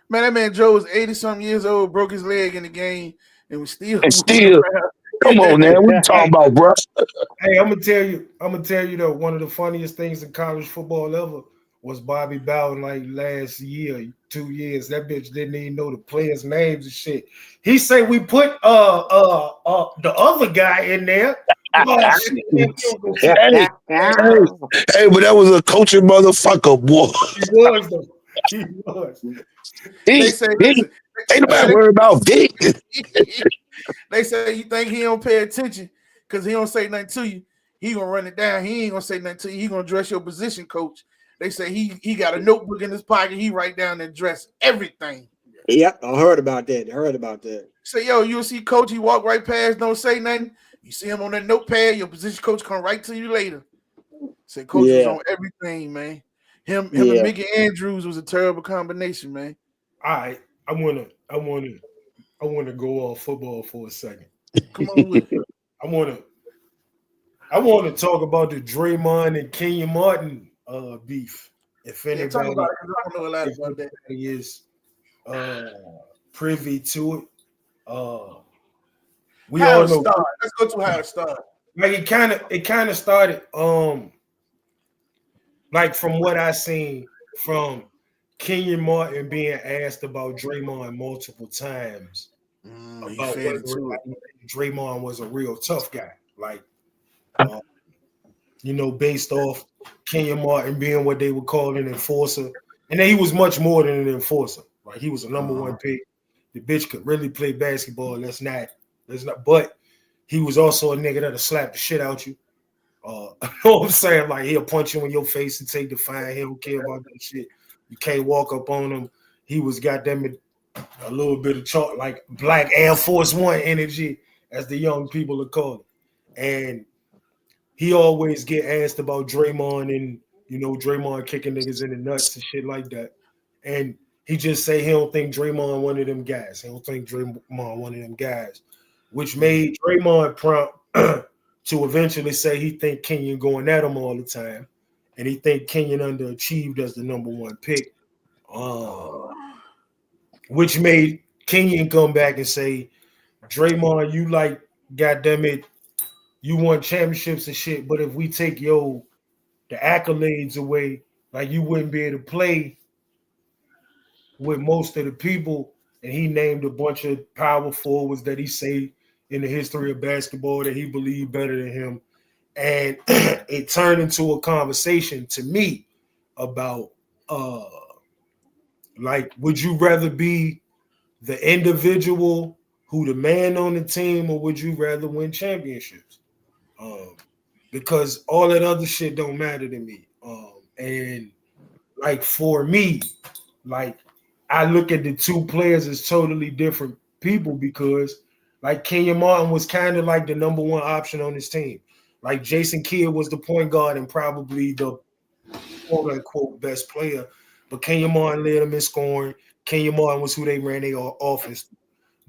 Man, that man Joe was 80-something years old, broke his leg in the game, and was still And moving still, come on, around. man. What you talking about, bro? Hey, I'm gonna tell you though, one of the funniest things in college football ever was Bobby Bowden like last year, 2 years. That bitch didn't even know the players' names and shit. He said we put the other guy in there. Oh shit, man, you don't go shit. Hey, hey, but that was a coaching motherfucker, boy. He was though. He was. They He, say, he listen, ain't man, nobody worried about Vic. they say you think he don't pay attention because he don't say nothing to you. He gonna run it down. He ain't gonna say nothing to you. He gonna dress your position coach. They say he got a notebook in his pocket. He write down and dress everything. Yep, I heard about that. Say, yo, you'll see coach. He walk right past, don't say nothing. You see him on that notepad. Your position coach come right to you later. Say coach was Yeah. on everything, man. Him and Yeah. Mickey Andrews was a terrible combination, man. All right, I wanna go off football for a second. Come on with it. I wanna talk about the Draymond and Kenyon Martin beef. If Yeah, talk anybody, about it because I don't know a lot if about that. anybody is privy to it, we How all it know. started. Let's go to how it started. Like it kind of started like from what I seen from Kenyon Martin being asked about Draymond multiple times He about fed whether into it. Draymond was a real tough guy. Like based off Kenyon Martin being what they would call an enforcer. And then he was much more than an enforcer. Like he was a number one pick. The bitch could really play basketball. Let's not. But he was also a nigga that'll slap the shit out you. You know what I'm saying? Like he'll punch you in your face and take the fine. He don't care about that shit. You can't walk up on him. He was goddamn a little bit of chalk, like Black Air Force One energy, as the young people are called. And he always get asked about Draymond and Draymond kicking niggas in the nuts and shit like that. And he just say he don't think Draymond one of them guys. He don't think Draymond one of them guys, which made Draymond prompt to eventually say he think Kenyon going at him all the time, and he think Kenyon underachieved as the number one pick, which made Kenyon come back and say, Draymond, you like, goddamn it, you won championships and shit, but if we take the accolades away, like you wouldn't be able to play with most of the people. And he named a bunch of power forwards that he say in the history of basketball that he believed better than him. And it turned into a conversation to me about like, would you rather be the individual who the man on the team, or would you rather win championships? Because all that other shit don't matter to me. And like for me, like I look at the two players as totally different people because like Kenyon Martin was kind of like the number one option on his team. Like Jason Kidd was the point guard and probably the quote unquote best player, but Kenyon Martin led them in scoring. Kenyon Martin was who they ran their offense.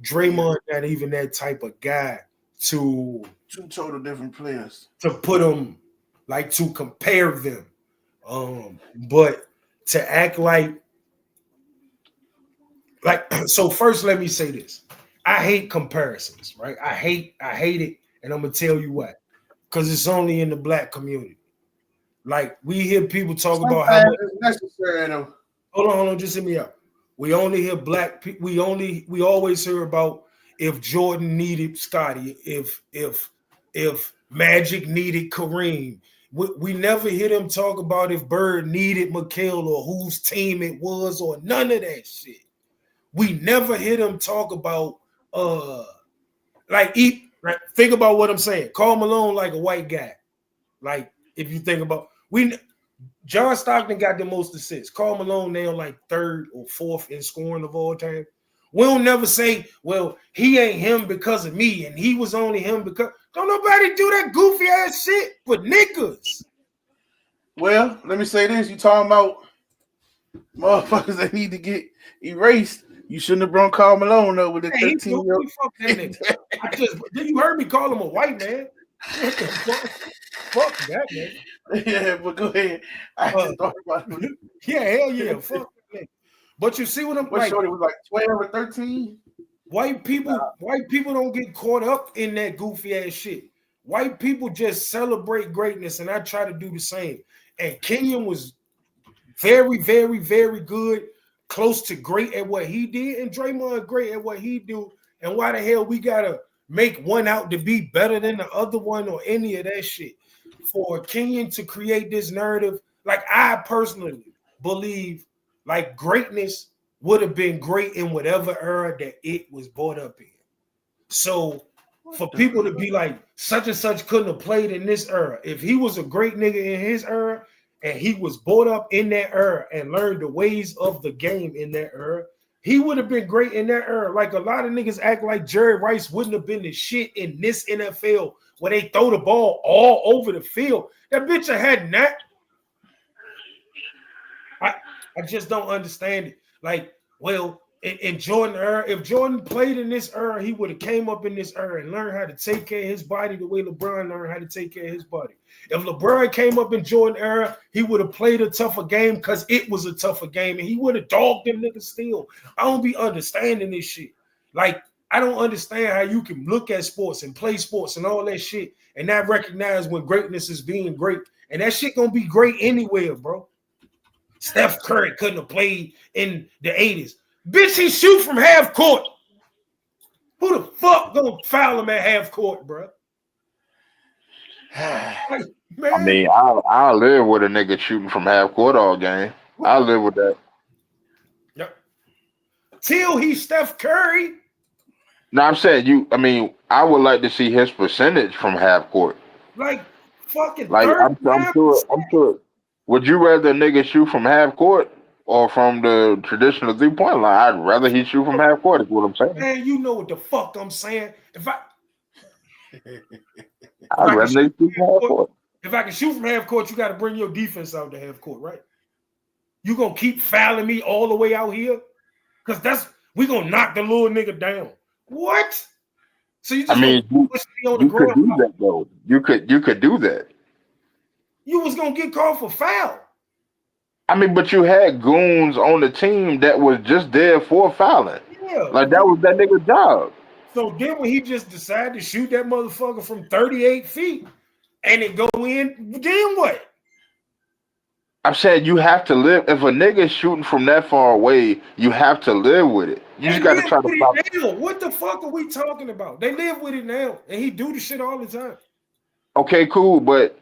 Draymond not even that type of guy to Two total different players. put them like to compare them. But to act like so first let me say this. I hate comparisons, right? I hate it, and I'm gonna tell you why. Because it's only in the black community. Like we hear people talk about how Sometimes much. it's necessary though. Hold on, just hear me out. We only hear black people. We always hear about if Jordan needed Scotty, if Magic needed Kareem. We never hear them talk about if Bird needed McHale or whose team it was or none of that shit. We never hear them talk about think about what I'm saying. Karl Malone like a white guy. Like if you think about John Stockton got the most assists. Karl Malone now like third or fourth in scoring of all time. We'll never say, well, he ain't him because of me, and he was only him because don't nobody do that goofy ass shit for niggas. Well, let me say this: you talking about motherfuckers that need to get erased? You shouldn't have brought Karl Malone up with the 13-year-old. Fuck that nigga. You heard me call him a white man. What the fuck? Fuck that man. Yeah, but go ahead. I just thought about it. Yeah, hell yeah. Fuck that nigga. But you see what I'm like? Shorty was like 12 or 13. White people don't get caught up in that goofy ass shit. White people just celebrate greatness, and I try to do the same. And Kenyon was very, very, very good, close to great at what he did, and Draymond great at what he do. And why the hell we gotta make one out to be better than the other one or any of that shit? For Kenyon to create this narrative, like I personally believe, like greatness would have been great in whatever era that it was brought up in. So for people to be like such and such couldn't have played in this era, if he was a great nigga in his era and he was brought up in that era and learned the ways of the game in that era, he would have been great in that era. Like a lot of niggas act like Jerry Rice wouldn't have been the shit in this NFL where they throw the ball all over the field. That bitch had not. I just don't understand it. Like, well, in Jordan era, if Jordan played in this era, he would have came up in this era and learned how to take care of his body the way LeBron learned how to take care of his body. If LeBron came up in Jordan era, he would have played a tougher game because it was a tougher game, and he would have dogged them niggas still. I don't be understanding this shit. Like, I don't understand how you can look at sports and play sports and all that shit and not recognize when greatness is being great. And that shit gonna be great anywhere, bro. Steph Curry couldn't have played in the 80s. Bitch, he shoot from half court. Who the fuck gonna foul him at half court, bro? Like, man. I mean, I'll live with a nigga shooting from half court all game. I'll live with that. Yep. Till he's Steph Curry. No, I'm saying I would like to see his percentage from half court. Like fucking I'm sure. Would you rather a nigga shoot from half court or from the traditional 3-point line? I'd rather he shoot from half court, is what I'm saying. Man, you know what the fuck I'm saying. If I can shoot from half court, you got to bring your defense out to half court, right? You gonna keep fouling me all the way out here? Because we gonna knock the little nigga down. What? So you just push me on the ground? Could do that though. You could do that. You was gonna get called for foul. I mean, but you had goons on the team that was just there for fouling. Yeah. Like that was that nigga's job. So then when he just decided to shoot that motherfucker from 38 feet and it go in, then what? I'm saying you have to live. If a nigga shooting from that far away, you have to live with it. You just got to try to stop it. What the fuck are we talking about? They live with it now, and he do the shit all the time. Okay, cool, but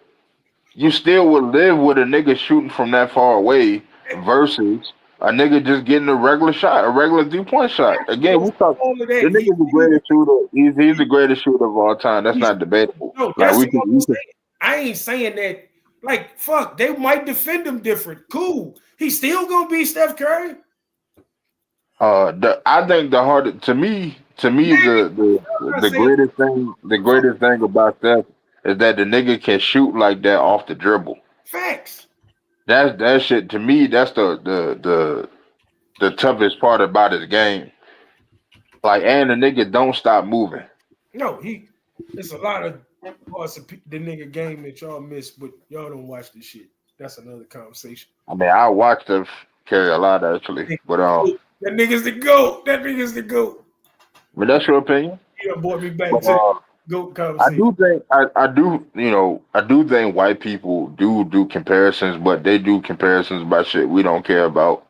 you still would live with a nigga shooting from that far away versus a nigga just getting a regular shot, a regular 3-point shot. Again, we talk. The nigga's the greatest shooter. He's the greatest shooter of all time. That's not debatable. No, that's what I'm saying. I ain't saying that. Like, fuck, they might defend him different. Cool. He's still gonna be Steph Curry. I think the greatest thing about Steph is that the nigga can shoot like that off the dribble. Facts. That shit to me. That's the toughest part about his game. Like, and the nigga don't stop moving. No, it's a lot of parts of the nigga game that y'all miss, but y'all don't watch this shit. That's another conversation. I mean, I watched Steph carry a lot actually, but that nigga's the GOAT. That nigga's the GOAT. But that's your opinion. He done brought me back to GOAT I conversation. do think I do I do think white people do comparisons, but they do comparisons about shit we don't care about.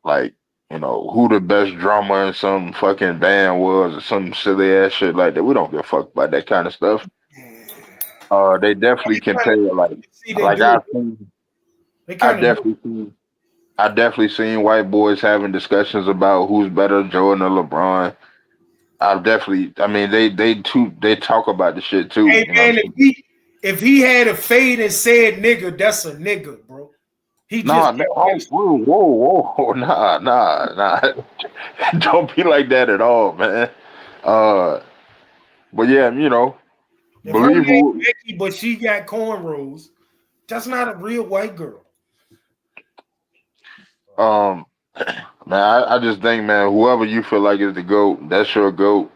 Like who the best drummer in some fucking band was, or some silly ass shit like that. We don't give a fuck about that kind of stuff. They definitely They kind compare of see they like do it. They I kind of do it. definitely seen I definitely seen white boys having discussions about who's better, Jordan or LeBron. I mean, they talk about the shit too. Hey You know what I'm man, saying? if he had a fade and said nigga, that's a nigga, bro. He just Nah, nah, oh, whoa, nah. Don't be like that at all, man. Uh, but yeah, if her name believable. Becky, but she got cornrows, that's not a real white girl. Um, man, I just think, man, whoever you feel like is the GOAT, that's your GOAT.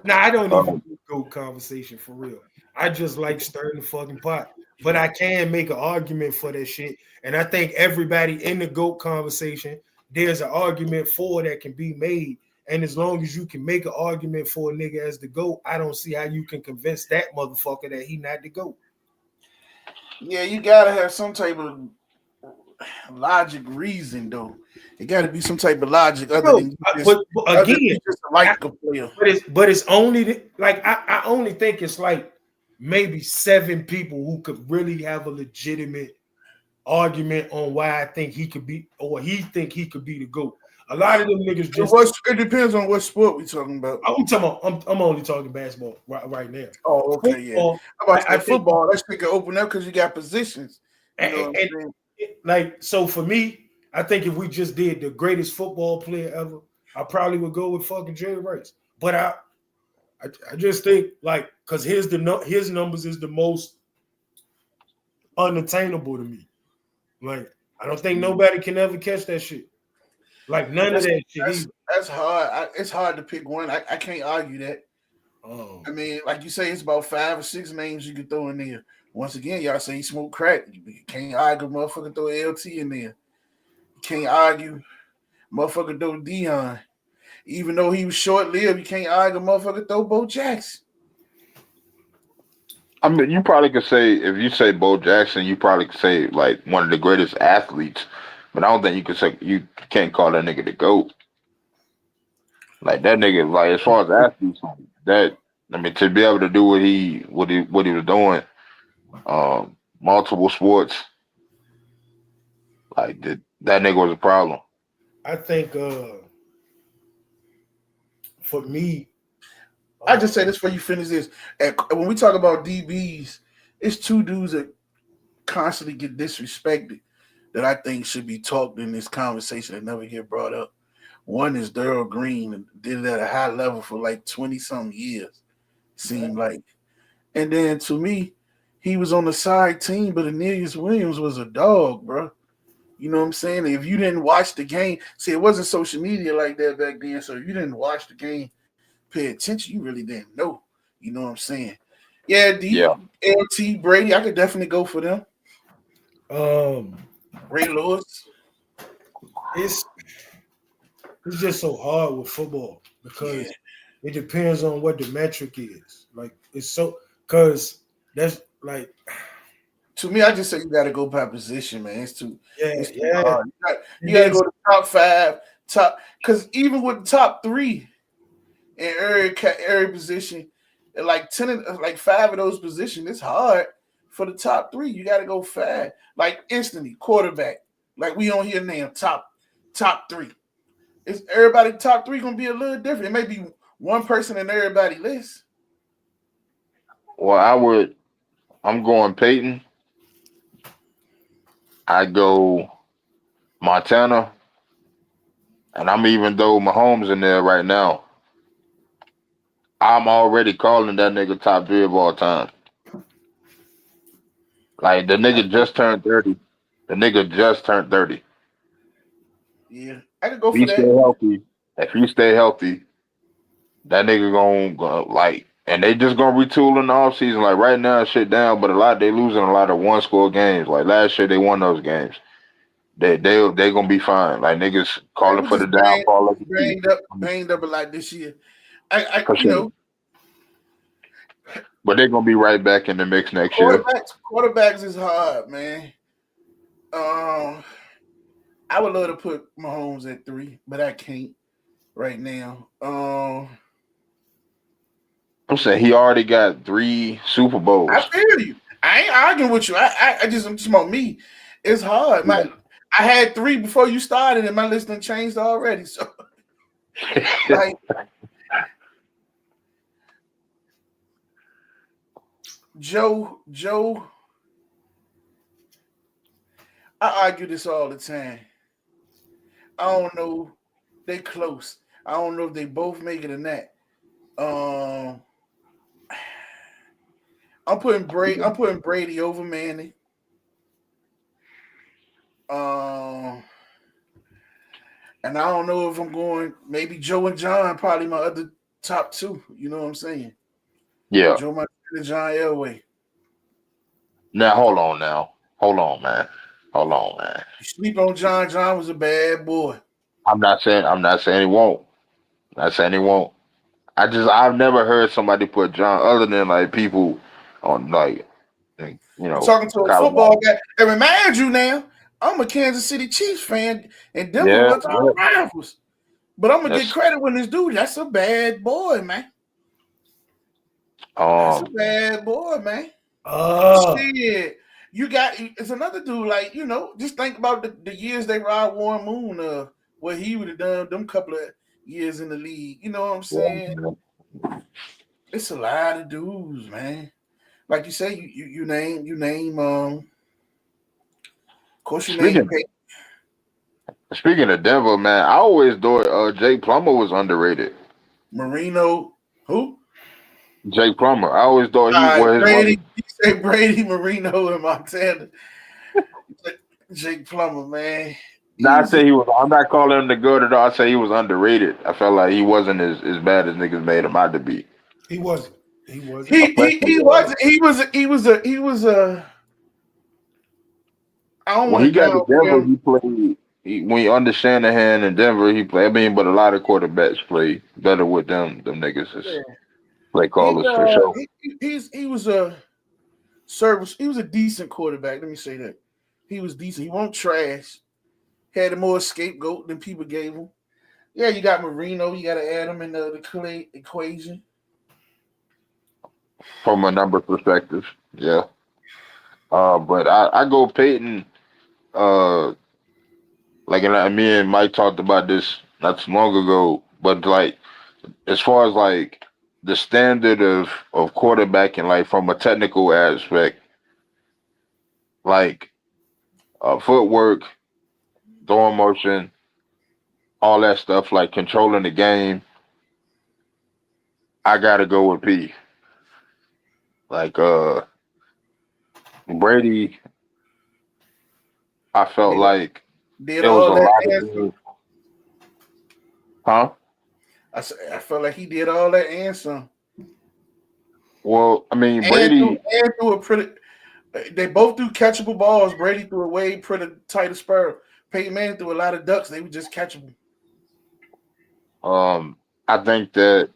Now I don't even Um, do GOAT conversation for real. I just like stirring the fucking pot. But I can make an argument for that shit. And I think everybody in the GOAT conversation, there's an argument for that can be made. And as long as you can make an argument for a nigga as the GOAT, I don't see how you can convince that motherfucker that he not the GOAT. Yeah, you gotta have some type of logic reason though. It gotta be some type of logic other No, than but again, just like a player. but it's only like I only think it's like maybe 7 people who could really have a legitimate argument on why I think he could be or he think he could be the GOAT. A lot of them niggas just It depends on what sport we talking about. I'm only talking basketball right now. Oh, okay, yeah. Football, How about I that think football? Let's pick it open up because you got positions. You know what I'm and, saying? like so for me, I think if we just did the greatest football player ever, I probably would go with fucking Jerry Rice. But I just think like because his numbers is the most unattainable to me. Like I don't think nobody can ever catch that shit. Like none of That's that shit either. that's hard. It's hard to pick one. I can't argue that. Um, I mean, like you say, it's about 5 or 6 names you could throw in there. Once again, y'all say he smoked crack. You can't argue, motherfucker. Throw LT in there. You can't argue, motherfucker. Throw Dion. Even though he was short lived, you can't argue, motherfucker. Throw Bo Jackson. I mean, you probably could say if you say Bo Jackson, you probably could say like one of the greatest athletes, but I don't think you can't call that nigga the GOAT. Like that nigga, like as far as athletes, that I mean, to be able to do what he was doing, multiple sports, like that nigga was a problem. I think for me, I just say this before you finish this. And when we talk about DBs, it's 2 dudes that constantly get disrespected that I think should be talked in this conversation that never get brought up. One is Daryl Green and did it at a high level for like 20 some years, seemed like. And then to me, he was on the side team, but Anelius Williams was a dog, bro. You know what I'm saying? If you didn't watch the game, see, it wasn't social media like that back then. So if you didn't watch the game, pay attention, you really didn't know. You know what I'm saying? Yeah, Yeah, LT, Brady, I could definitely go for them. um, Ray Lewis. it's it's just so hard with football because Yeah. it depends on what the metric is. Like it's so because that's like To me, I just say you got to go by position, man. It's too yeah. hard. And You got to then go to top 5, because even with the top 3 in every position, and like 5 of those positions, it's hard for the top 3. You got to go fast, like instantly quarterback. Like we don't hear name top 3. It's everybody top 3 gonna be a little different. It may be one person in everybody list. well, I'm going Peyton. I go Montana, and I'm even though Mahomes in there right now, I'm already calling that nigga top 3 of all time. Like the nigga just turned 30. The nigga just turned 30. Yeah, I could go If for he stay that. healthy, if he stay healthy, that nigga gonna like, and they just gonna retool in the offseason. Like right now, shit down, but they losing a lot of 1-score games. Like last year, they won those games. They gonna be fine. Like niggas They calling were for the just downfall of the season. banged up a lot this year. for You sure. know, But they're gonna be right back in the mix next year. quarterbacks is hard, man. Um, I would love to put Mahomes at 3, but I can't right now. I'm saying he already got 3 Super I Bowls. feel you. I ain't arguing with you. I just I'm just about me. It's hard. I had 3 before you started, and my list done changed already. So like Joe, I argue this all the time. I don't know. They close. I don't know if they both make it or not. Um, I'm putting Brady over Manning. Um, and I don't know if I'm going. Maybe Joe and John, probably my other top 2. You know what I'm saying? Yeah. Joe Montana and John Elway. Now hold on now. Hold on, man. Hold on, man. You sleep on John. John was a bad boy. I'm not saying he won't. Not saying he won't. I've never heard somebody put John other than like people on You're talking to a football Colorado. guy. And remind you now, I'm a Kansas City Chiefs fan, and Denver Yeah, was our rivals. But I'm gonna get that's credit when this dude. That's a bad boy, man. That's a um bad boy, man. Uh, Shit. You got it's another dude, like, just think about the years they ride Warren Moon, what he would have done them couple of years in the league. You know what I'm saying? yeah. It's a lot of dudes, man. Like you say, you name of course you name Speaking speaking of Denver, man, I always thought Jake Plummer was underrated. Marino, who? Jake Plummer. I always thought All he right, was his Brady. running. You say Brady, Marino, and Montana. Jake Plummer, man. He Now I was a, say he was. I'm not calling him the good at all. I say he was underrated. I felt like he wasn't as bad as niggas made him out to be. he wasn't. He wasn't. he was he was a I don't When want he to got to downplay Denver, him. he played. When you under Shanahan in Denver, he played. I mean, but a lot of quarterbacks play better with them. Them niggas is Yeah. play He callers for sure. he was a service. He was a decent quarterback. Let me say that. He was decent. He won't trash. Had more scapegoat than people gave him. Yeah, you got Marino. You got to add him in the Clay equation. From a number perspective. Yeah. But I go Peyton. Uh, like me and Mike talked about this not too long ago. But like as far as like the standard of quarterbacking, like from a technical aspect, like footwork, throwing motion, all that stuff, like controlling the game, I gotta go with P. Like Brady, I felt Did like did it was a all that lot of answer. things, huh? I felt like he did all that and some. Well, I mean And Brady, threw a pretty. They both threw catchable balls. Brady threw a way pretty tighter spur. Peyton Manning threw a lot of ducks. They were just catchable. I think that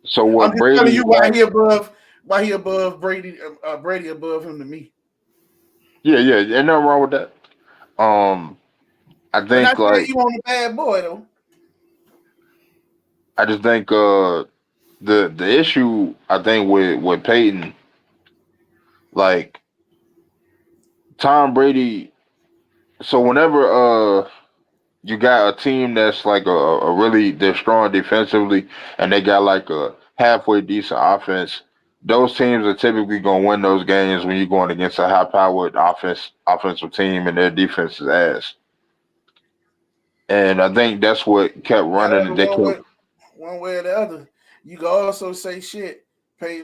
so I'm what just telling Brady you why he above Brady. Brady above him to me. yeah, ain't nothing wrong with that. Um I We're not think saying like he wasn't a bad boy though. I just think the issue I think with Peyton, like Tom Brady, so whenever you got a team that's like a really they're strong defensively and they got like a halfway decent offense. Those teams are typically gonna win those games when you're going against a high powered offensive team and their defense is ass. And I think that's what kept running. However, They kept one way or the other, you can also say shit. Pay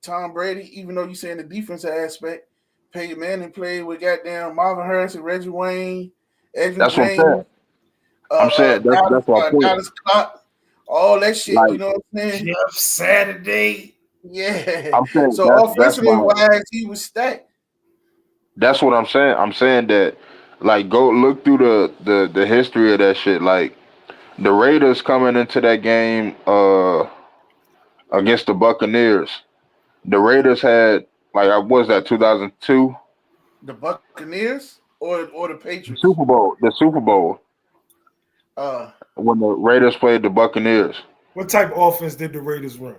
Tom Brady, even though you saying the defensive aspect. Peyton Manning played with goddamn Marvin Harrison, Reggie Wayne, Edwin that's what I'm saying. James, I'm saying that's my point. Dallas Clark, all that shit. You Like know what I'm saying? Jeff Saturday. Yeah. I'm saying So that's offensively my wise, he was stacked. that's what I'm saying. I'm saying that like go look through the history of that shit. Like the Raiders coming into that game against the Buccaneers. The Raiders had like I was that 2002 The Buccaneers or the Patriots? Super Bowl, the Super Bowl Uh, when the Raiders played the Buccaneers. What type of offense did the Raiders run?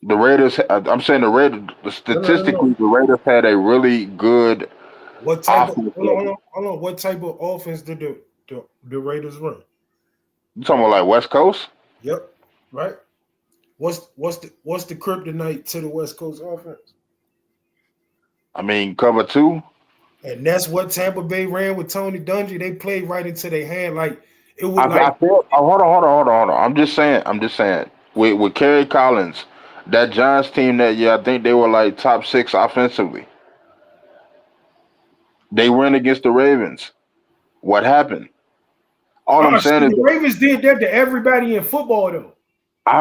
The Raiders, I'm saying the Raiders. No. Statistically, the Raiders had a really good What type of offense. hold on. What type of offense did the Raiders run? You talking about like West Coast? Yep. Right. What's the kryptonite to the West Coast offense? I mean, cover two. And that's what Tampa Bay ran with Tony Dungy. They played right into their hand. Like it was I feel. Oh, hold on. I'm just saying. With Kerry Collins, that Giants team that year, I think they were like top 6 offensively. They went against the Ravens. What happened? All I'm saying is the Ravens did that to everybody in football, though.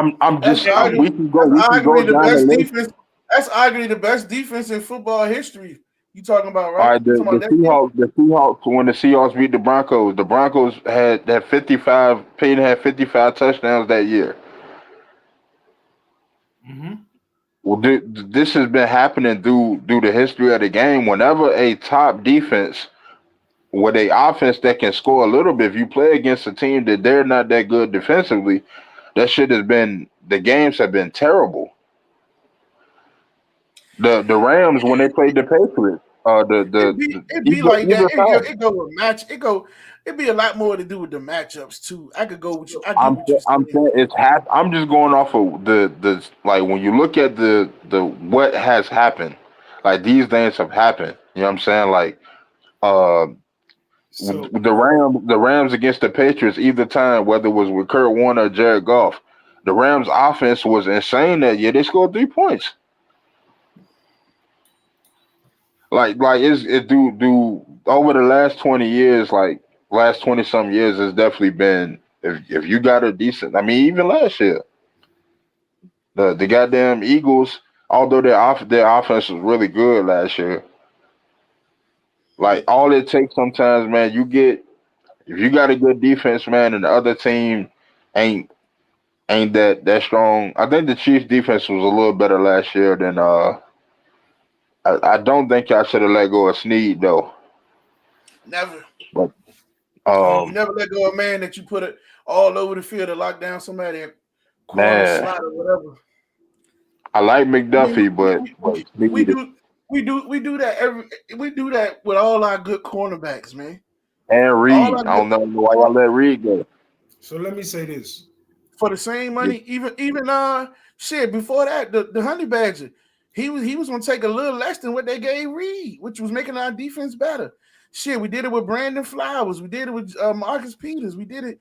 We can go down the list. Defense. That's arguably the best defense in football history. You talking about, right? All right, the Seahawks, when the Seahawks beat the Broncos had 55. Peyton had 55 touchdowns that year. Mm-hmm. Well, this has been happening through the history of the game. Whenever a top defense with a offense that can score a little bit, if you play against a team that they're not that good defensively, the games have been terrible. The Rams when they played the Patriots, it'd be like that. It go with match. It'd be a lot more to do with the matchups too. I could go with you. I'm saying it's I'm just going off of the like when you look at the what has happened, like these things have happened. You know what I'm saying? Like the Rams against the Patriots, either time, whether it was with Kurt Warner or Jared Goff, the Rams offense was insane that year. They scored 3 points. Like it do over the last 20 years, like last 20 some years, it's definitely been if you got a decent. I mean, even last year, the goddamn Eagles, although their offense was really good last year. Like all it takes sometimes, man, if you got a good defense, man, and the other team ain't that strong. I think the Chiefs defense was a little better last year than I don't think I should have let go of Snead though. Never. But you never let go of a man that you put it all over the field to lock down somebody at corner slot or whatever. I like McDuffie, but we do that with all our good cornerbacks, man. And Reed. I don't know why y'all let Reed go. So let me say this. For the same money, even before that, the Honey Badger, he was gonna take a little less than what they gave Reed, which was making our defense better. Shit, we did it with Brandon Flowers, we did it with Marcus Peters, we did it.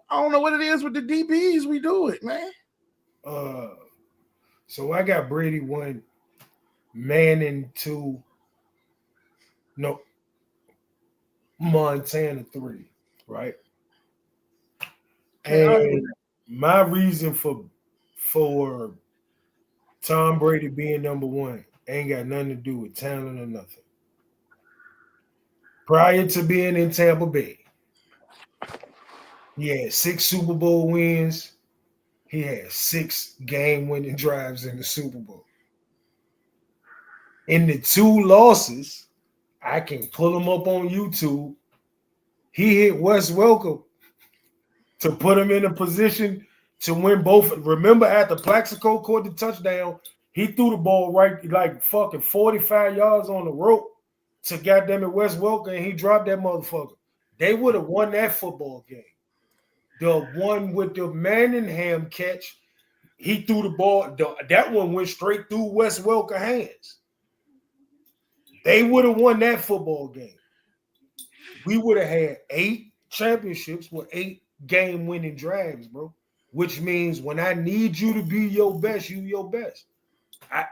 I don't know what it is with the DBs, we do it, man. So I got Brady 1, Manning 2, Montana 3, right? And my reason for Tom Brady being number 1 ain't got nothing to do with talent or nothing. Prior to being in Tampa Bay, he had 6 Super Bowl wins. He had 6 game-winning drives in the Super Bowl. In the 2 losses, I can pull them up on YouTube. He hit Wes Welker to put him in a position to win both. Remember, after Plaxico caught the touchdown, he threw the ball right like fucking 45 yards on the rope to goddamn it Wes Welker, and he dropped that motherfucker. They would have won that football game. The one with the Manningham catch, he threw the ball. That one went straight through Wes Welker's hands. They would have won that football game. We would have had 8 championships with 8 game-winning drives, bro. Which means when I need you to be your best, you your best. I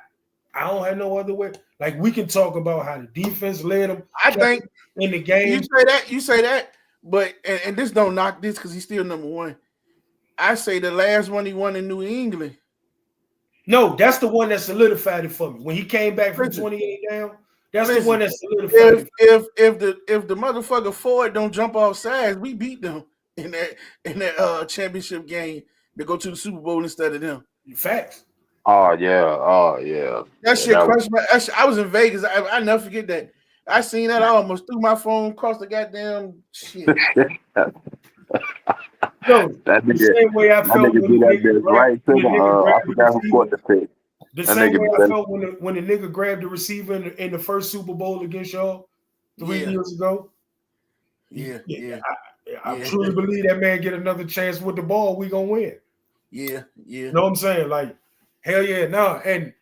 don't have no other way. Like, we can talk about how the defense led them. I think in the game. You say that, but and this don't knock this because he's still number 1. I say the last one he won in New England. No, that's the one that solidified it for me. When he came back from 28 down, that's the one that solidified it. If the motherfucker Ford don't jump off sides, we beat them. in that championship game to go to the Super Bowl instead of them. Facts. Oh yeah. That shit that was- crushed my. I was in Vegas. I never forget that. I seen that. I almost threw my phone across the goddamn shit. No, that the nigga, same way I that felt nigga when did the that nigga bitch grabbed, right to when the nigga I grabbed the forgot who caught receiver. the pick. The That same nigga way be I better. felt when the nigga grabbed the receiver in the first Super Bowl against y'all 3 Yeah. years ago. Yeah. I truly believe that man get another chance with the ball, we gonna win. Yeah. You know what I'm saying? Like, hell yeah, no. And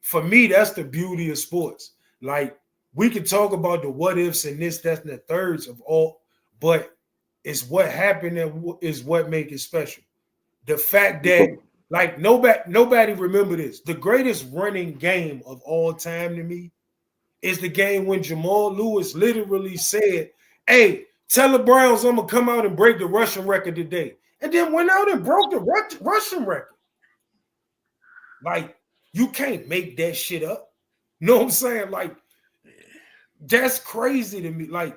for me, that's the beauty of sports. Like, we can talk about the what ifs and this, that's, and the thirds of all, but it's what happened that is what make it special. The fact that, like, nobody remember this. The greatest running game of all time to me is the game when Jamal Lewis literally said, "Hey, tell the Browns I'm gonna come out and break the rushing record today," and then went out and broke the rushing record. Like, you can't make that shit up. Know what I'm saying? Like, that's crazy to me. Like,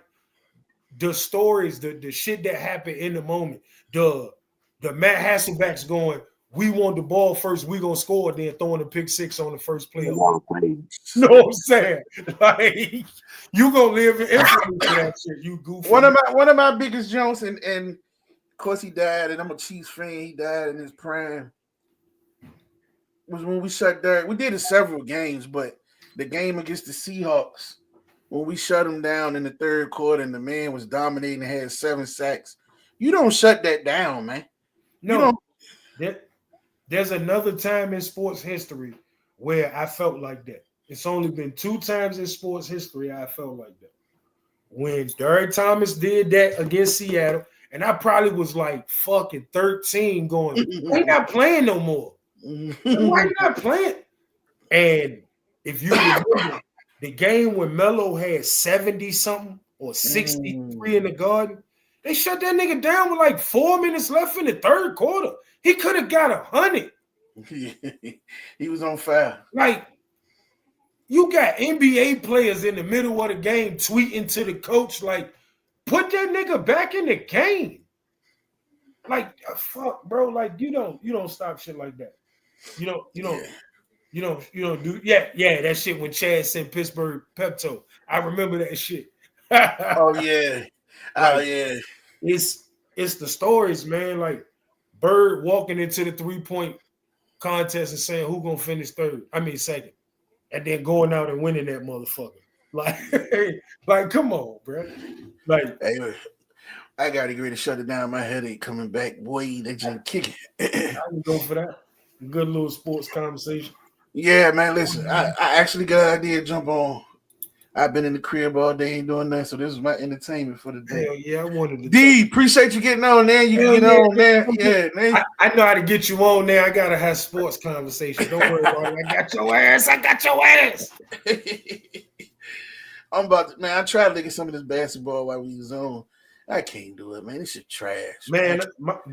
the stories, the shit that happened in the moment, the Matt Hasselbeck's going, "We want the ball first, we gonna score," then throwing a pick six on the first play. Know what I'm saying? Like, you gonna live in infamy for that shit. You goofy. One of my biggest jokes, and of course he died, and I'm a Chiefs fan. He died in his prime. Was when we shut down. We did it several games, but the game against the Seahawks, when we shut him down in the third quarter, and the man was dominating and had 7 sacks. You don't shut that down, man. No, there's another time in sports history where I felt like that. It's only been 2 times in sports history I felt like that. When Derek Thomas did that against Seattle, and I probably was like fucking 13 going, "Why you not playing no more? Why you not playing?" And if you remember the game when Melo had 70 something or 63 in the Garden, they shut that nigga down with like 4 minutes left in the third quarter. He could have got 100. He was on fire. Like, you got NBA players in the middle of the game tweeting to the coach, like, "Put that nigga back in the game." Like, fuck, bro. Like, you don't stop shit like that. You don't do that shit when Chad sent Pittsburgh Pepto. I remember that shit. Oh yeah. Yeah. It's the stories, man. Like Bird walking into the 3-point contest and saying who gonna finish second, and then going out and winning that motherfucker. Like come on, bro. Like, hey, I gotta get ready to shut it down. My headache coming back. Boy, they just kicking. I can go for that. Good little sports conversation. Yeah, man. Listen, I actually got an idea to jump on. I've been in the crib all day, ain't doing nothing, so this is my entertainment for the day. Hell yeah, I wanted to. D, appreciate you getting on there. You can get on there. Yeah, man. I know how to get you on there. I gotta have sports conversation. Don't worry about it. I got your ass. I'm about to, man. I tried to look at some of this basketball while we was on. I can't do it, man. This shit trash. Man,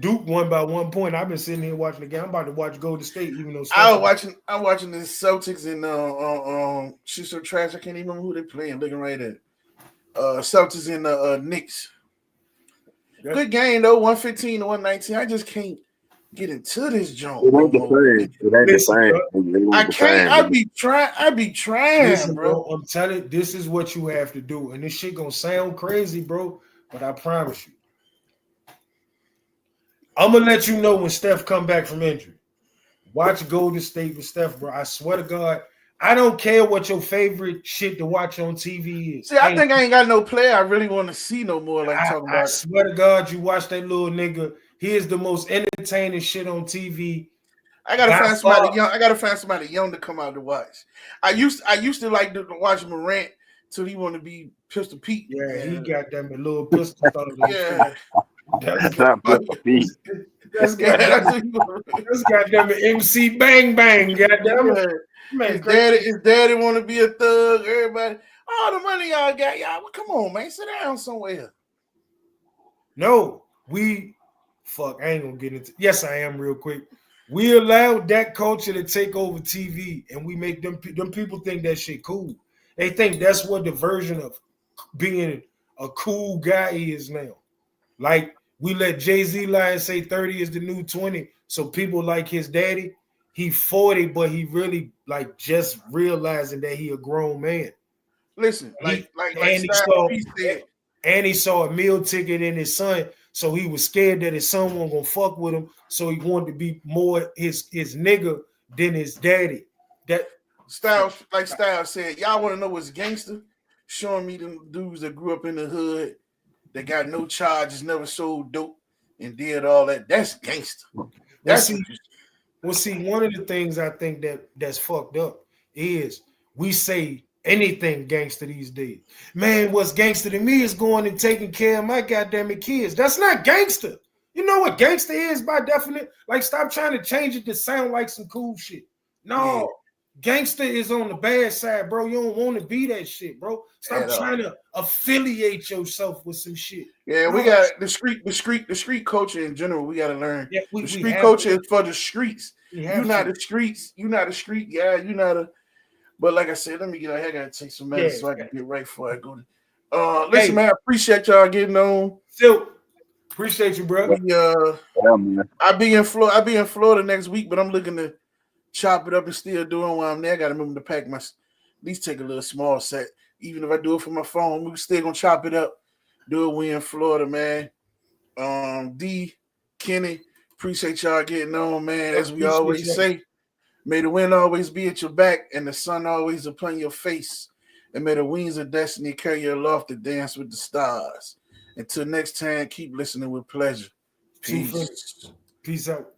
Duke won by 1 point. I've been sitting here watching the game. I'm about to watch Golden State, even though I'm watching the Celtics and shit so trash. I can't even remember who they playing. Looking right at Celtics and Knicks. Yeah. Good game though, 115 to 119. I just can't get into this joint. It ain't the same. It ain't the same. I can't. I be trying, listen, bro. I'm telling you, this is what you have to do, and this shit gonna sound crazy, bro. But I promise you, I'm gonna let you know when Steph come back from injury. Watch Golden State with Steph, bro. I swear to God, I don't care what your favorite shit to watch on TV is. See, I think I ain't got no player I really want to see no more. Like talking about. I swear to God, you watch that little nigga. He is the most entertaining shit on TV. I gotta find somebody young. I gotta find somebody young to come out to watch. I used to like to watch Morant till he wanted to be Pistol Pete. Yeah, he got them little pistol. Yeah. That's not Pistol Pete. That's goddamn MC Bang Bang. Goddamn it. Man, his daddy want to be a thug. Everybody, all the money y'all got, y'all. Well, come on, man, sit down somewhere. No, I ain't gonna get into. Yes, I am real quick. We allowed that culture to take over TV, and we make them people think that shit cool. They think that's what the version of being a cool guy is now. Like we let Jay-Z lie and say 30 is the new 20. So people like his daddy, he 40, but he really like just realizing that he a grown man. Listen, He like and he Style saw P said, and he saw a meal ticket in his son, so he was scared that his son wasn't gonna fuck with him. So he wanted to be more his nigga than his daddy. That Style said, y'all want to know what's gangster? Showing me them dudes that grew up in the hood, that got no charges, never sold dope, and did all that. That's gangster. That's Well, see, one of the things I think that's fucked up is we say anything gangster these days. Man, what's gangster to me is going and taking care of my goddamn kids. That's not gangster. You know what gangster is by definition? Like, stop trying to change it to sound like some cool shit. No, gangster is on the bad side, bro. You don't want to be that shit, bro. Stop trying to affiliate yourself with some shit. Yeah, we got the street culture in general. We got to learn. Yeah, the street culture is for the streets. You're not the streets. You're not a street guy. You're not a. But like I said, let me get out here. I gotta take some medicine so I can get right before I go. Listen, man, I appreciate y'all getting on. Still, appreciate you, bro. I'll be in Florida next week, but I'm looking to chop it up and still doing while I'm there. I gotta remember to pack at least take a little small set. Even if I do it from my phone, we're still gonna chop it up. Do it. We in Florida, man. D, Kenny, appreciate y'all getting on, man. As we always say, may the wind always be at your back and the sun always upon your face. And may the wings of destiny carry you aloft to dance with the stars. Until next time, keep listening with pleasure. Peace. Peace out.